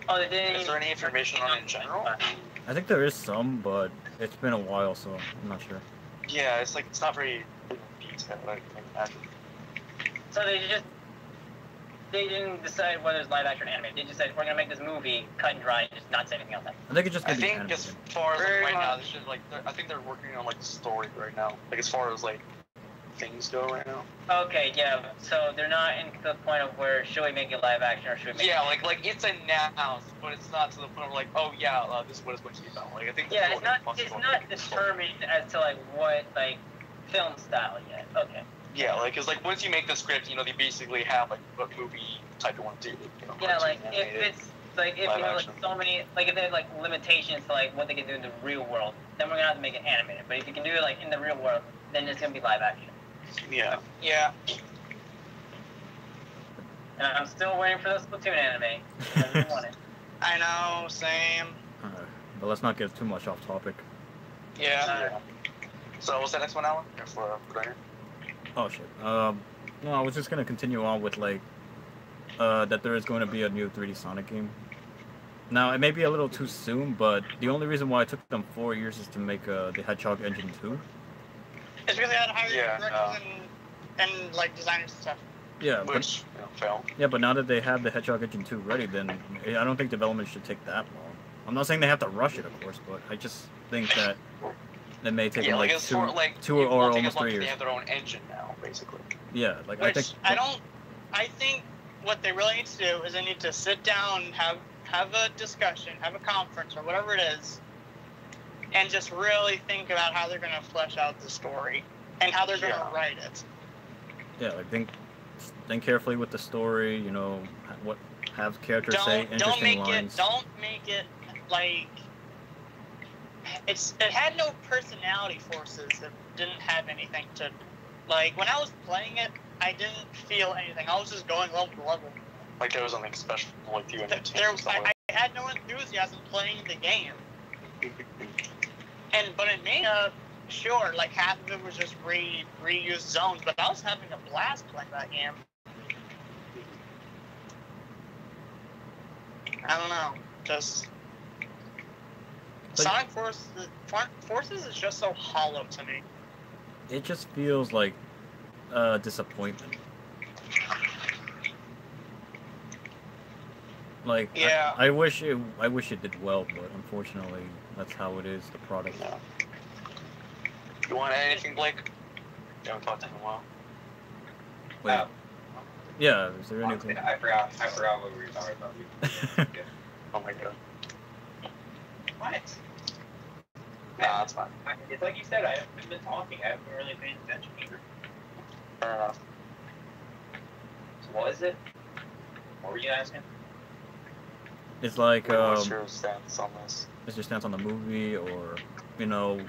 Oh, they didn't. Is there any information on it in general? I think there is some, but it's been a while, so I'm not sure. Yeah, it's like it's not very detailed. Like imagine. So they didn't decide whether it's live action or anime. They just said we're gonna make this movie cut and dry, and just not say anything else. I think it's just I gonna be think animated. as far as Very right now, much. this is like I think they're working on like the story right now. Like as far as like things go right now. Okay, yeah. So they're not in the point of where should we make it live action or should we make Yeah, it... like it's announced, but it's not to the point of like, oh yeah, this is what it's going to be about. Like I think. Yeah, it's not determined as to like what like film style yet. Okay. Yeah, like cause like once you make the script, you know they basically have like what movie type you want to do. You know, Yeah, cartoon, like if animated. it's like if you live have like action. so many like if there's like limitations to like what they can do in the real world, then we're gonna have to make it animated. But if you can do it like in the real world, then it's gonna be live action. Yeah. Yeah. And I'm still waiting for the Splatoon anime. I really want it. I know, same. But let's not get too much off topic. Yeah. Yeah. So what's the next one, Alan? For Brian? Oh shit. No, I was just gonna continue on with like that there is going to be a new 3D Sonic game. Now it may be a little too soon, but the only reason why it took them 4 years is to make the Hedgehog Engine 2. It's because they had to hire Yeah, directors and like designers and stuff. Yeah, but, Which failed. yeah, but now that they have the Hedgehog Engine 2 ready, then I don't think development should take that long. I'm not saying they have to rush it, of course, but I just think that it may take Yeah, them like like it's for like two it or won't take almost as long 3 as years. They have their own engine now, basically. Yeah, like Which I think I think what they really need to do is they need to sit down, have a discussion, have a conference or whatever it is, and just really think about how they're gonna flesh out the story and how they're gonna Yeah. write it. yeah, like think carefully with the story. You know, have characters say interesting lines. Don't make it like it had no personality forces. It didn't have anything to like. When I was playing it, I didn't feel anything. I was just going level to level. Like there was something special like you and the team. I had no enthusiasm playing the game. But in Mania, sure, like half of it was just reused zones, but I was having a blast playing that game. I don't know, just But- Sonic Forces is just so hollow to me. It just feels like disappointment. Like Yeah. I wish it did well, but unfortunately that's how it is. The product. Yeah. You want to add anything, Blake? You haven't talked to him in a while. Wait. Yeah. Is there Honestly, anything? I forgot what we were talking about. Oh my god. What? Nah, that's fine. It's like you said, I haven't been talking. I haven't really paid attention either. Fair enough. So what is it? What were you asking? It's like What's your stance on this? is your stance on the movie, or you know,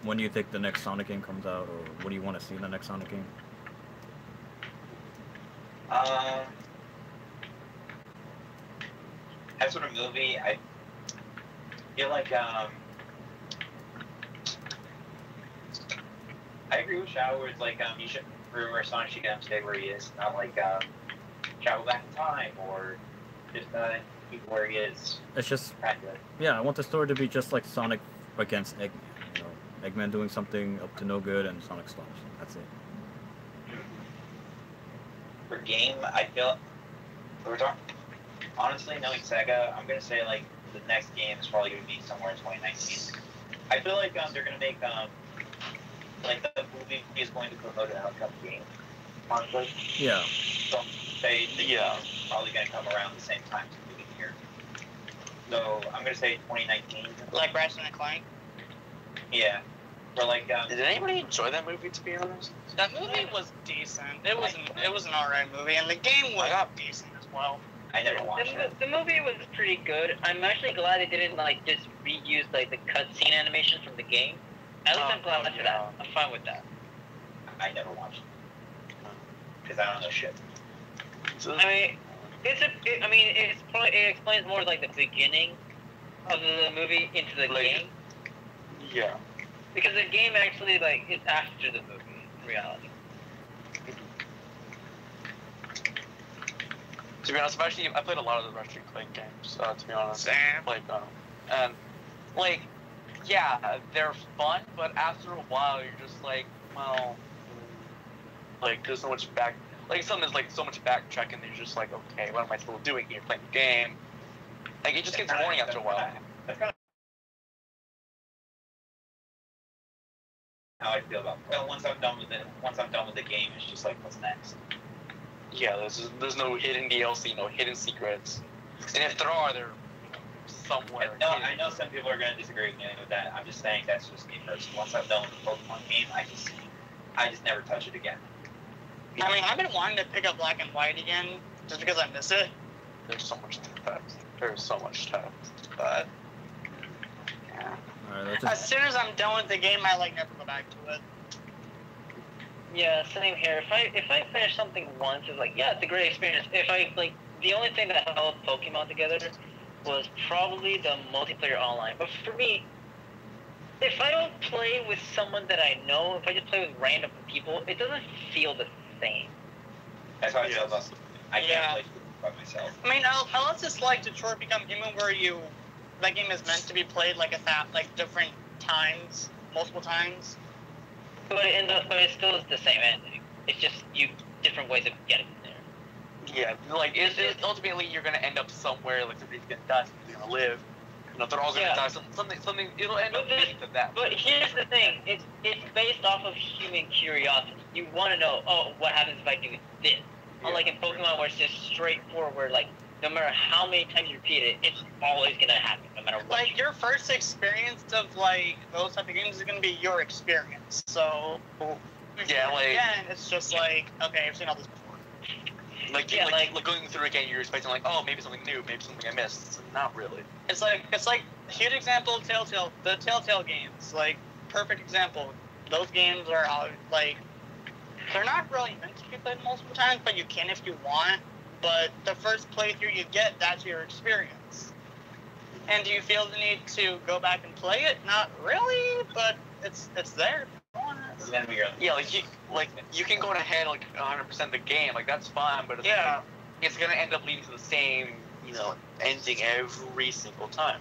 when do you think the next Sonic game comes out, or what do you want to see in the next Sonic game? As for the movie, I feel like I agree with Shao where it's like you should where Sonic should get him stay where he is, not like travel back in time or just keep where he is. It's just Kinda. yeah. I want the story to be just like Sonic against Eggman. You know, Eggman doing something up to no good, and Sonic stops. That's it. For game, I feel we're talking. Honestly, knowing Sega, I'm gonna say like the next game is probably gonna be somewhere in 2019. I feel like they're gonna make like the movie is going to promote an outcome game. Honestly. Yeah. So it's probably gonna come around the same time as the movie here. So I'm gonna say 2019. Like Ratchet and Clank. Yeah. Or like Did anybody enjoy that movie? To be honest, That movie was decent. It was an alright movie, and the game was decent as well. I never watched it. The movie was pretty good. I'm actually glad they didn't like just reuse like the cutscene animation from the game. At least I'm glad for that. I'm fine with that. I never watched it because I don't know shit. I mean, it explains more like the beginning of the movie into the game. Yeah. Because the game actually like is after the movie in reality. To be honest, I played a lot of the Ratchet and Clank games. To be honest, Same. like and like yeah, they're fun, but after a while, you're just like, well, like there's so much something's like so much backtracking. And you're just like, okay, what am I still doing here? Playing the game. Like it just gets boring after a while. That's kind of how I feel about. Well, once I'm done with the game, it's just like, what's next? Yeah, there's no hidden DLC, no hidden secrets, and if there are, they're somewhere. No, I know some people are gonna disagree with me with that. I'm just saying that's just me personally. Once I'm done with the Pokemon game, I just never touch it again. I mean, I've been wanting to pick up Black and White again, just because I miss it. There's so much text. There's so much text, but yeah. All right, As soon as I'm done with the game, I like never go back to it. Yeah, same here. If I finish something once, it's like, yeah, it's a great experience. If I like, the only thing that held Pokemon together was probably the multiplayer online. But for me, if I don't play with someone that I know, if I just play with random people, it doesn't feel the same. That's how I feel about. I can't play by myself. I mean, unless it's like Detroit Become Human, where that game is meant to be played like different times, multiple times. But it still is the same ending. It's just different ways of getting there. Yeah, like it's ultimately you're gonna end up somewhere. Like somebody's gonna die, somebody's gonna live. You know, they're all gonna die. Something. It'll end up leading to that. But here's the thing: it's based off of human curiosity. You want to know, what happens if I do this? Yeah, Unlike in Pokemon, where it's just straightforward. Like no matter how many times you repeat it, it's always gonna happen, no matter what. Like your first experience of like those type of games is gonna be your experience. So yeah, like again, it's just like, okay, I've seen all this before. Like going through again, you're expecting like, oh, maybe something new, maybe something I missed. It's not really. It's like huge example of the Telltale games. Like perfect example. Those games are like they're not really meant to be played multiple times, but you can if you want. But the first playthrough you get, that's your experience. And do you feel the need to go back and play it? Not really, but it's there. Yeah, like you can go ahead like 100% the game, like that's fine, but it's gonna end up leading to the same, ending every single time.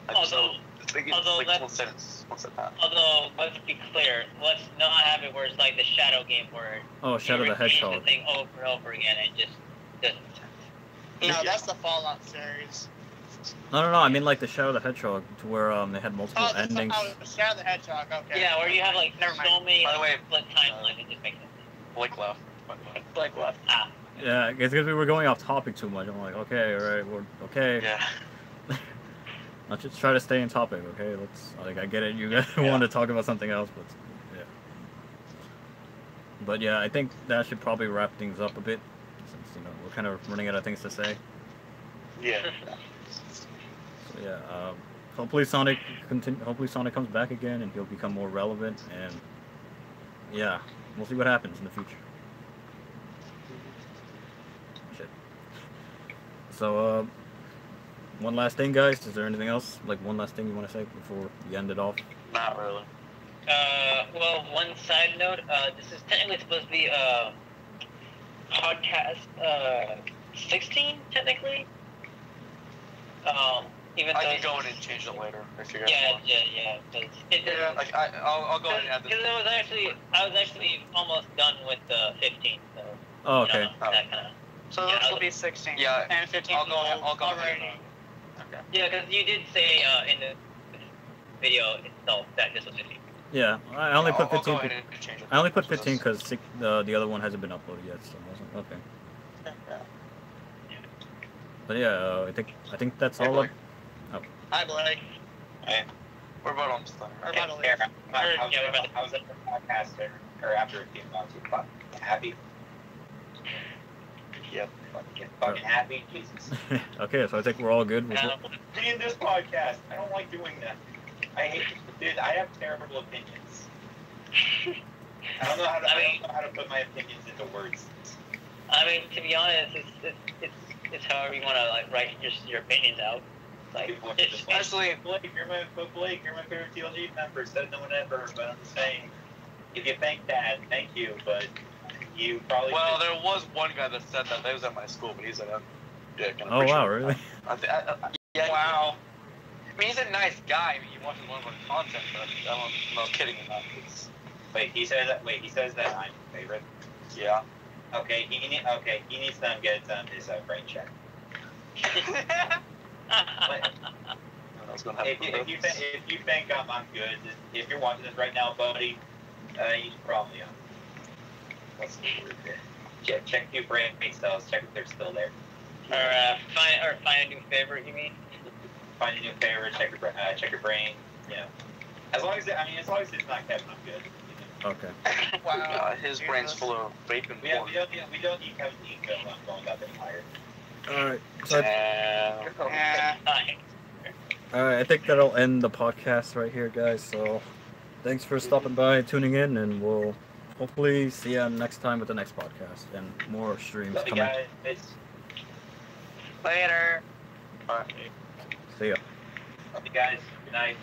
Like, although one sentence path. Although let's be clear, let's not have it where it's like the Shadow game where Shadow the Hedgehog. the thing over and over again and just doesn't make sense. No, that's the Fallout series. No, I mean like the Shadow the Hedgehog, to where they had multiple endings. Shadow the Hedgehog. Okay. Yeah, where you have like so many By the way, split timelines, it just makes sense. Blake left. Like what? Yeah, it's because we were going off topic too much. I'm like, okay, all right, we're okay. Yeah. Let's just try to stay in topic, okay? I get it. You guys want to talk about something else, but yeah. But yeah, I think that should probably wrap things up a bit, since we're kind of running out of things to say. Yeah. So yeah, hopefully Sonic comes back again and he'll become more relevant, and yeah, we'll see what happens in the future. Shit. So one last thing, guys. Is there anything else? Like one last thing you want to say before we end it off? Not really. Well, one side note. This is technically supposed to be podcast 16, technically. Even I though can go in and change it later if you're yeah. 'Cause it didn't. Like I'll go ahead and add Because this. I was actually almost done with the 15. So Oh, you know, okay. that kind of. So Yeah, this will be 16. Yeah, And 15 I'll go ahead. I'll go already. ahead. Okay. Yeah, because you did say in the video itself that this was 15. Yeah, I only put I'll go 15. ahead and change it. I only put 15 because the other one hasn't been uploaded yet. So I wasn't okay. Yeah. But yeah, I think that's Hey, all. Blake. Hi, Blake. We're about almost done. We're Right? about to leave. Here, I was at the podcast or after it came out. Too happy. Yep. Fucking happy, Jesus. Okay, so I think we're all good. With Me in this podcast, I don't like doing that. Dude, I have terrible opinions. I don't know how to put my opinions into words. I mean, to be honest, it's however you want to like write your opinions out. Like, People are it's, just like, Especially Blake, you're my favorite TLG member. Said no one ever, but I'm just saying, if you think that, thank you, but you probably. well, there was one guy that said that. He was at my school, but he's a dick. And I'm oh pretty wow, sure- really? Yeah. Wow. I mean, he's a nice guy. I mean, he watches one of our content, but I'm not kidding him. Wait, he says that I'm your favorite. Yeah. Okay, he needs to get his brain checked. I was gonna have If you think I'm good, if you're watching this right now, buddy, you should probably what's the word? Check your brain cells. Check if they're still there. find a new favorite. You mean? Find a new favorite. Check your brain. Yeah. As long as it's not Kevin, I'm good. Okay. Wow. his brain's full of vape and Yeah, porn. we don't need Kevin to eat Kevin. I'm going up and higher. All right. So Yeah. all right, I think that'll end the podcast right here, guys. So thanks for stopping by, tuning in, and we'll hopefully see you next time with the next podcast and more streams Love you coming. guys. Later. Alright. See ya. Love you guys. Good night.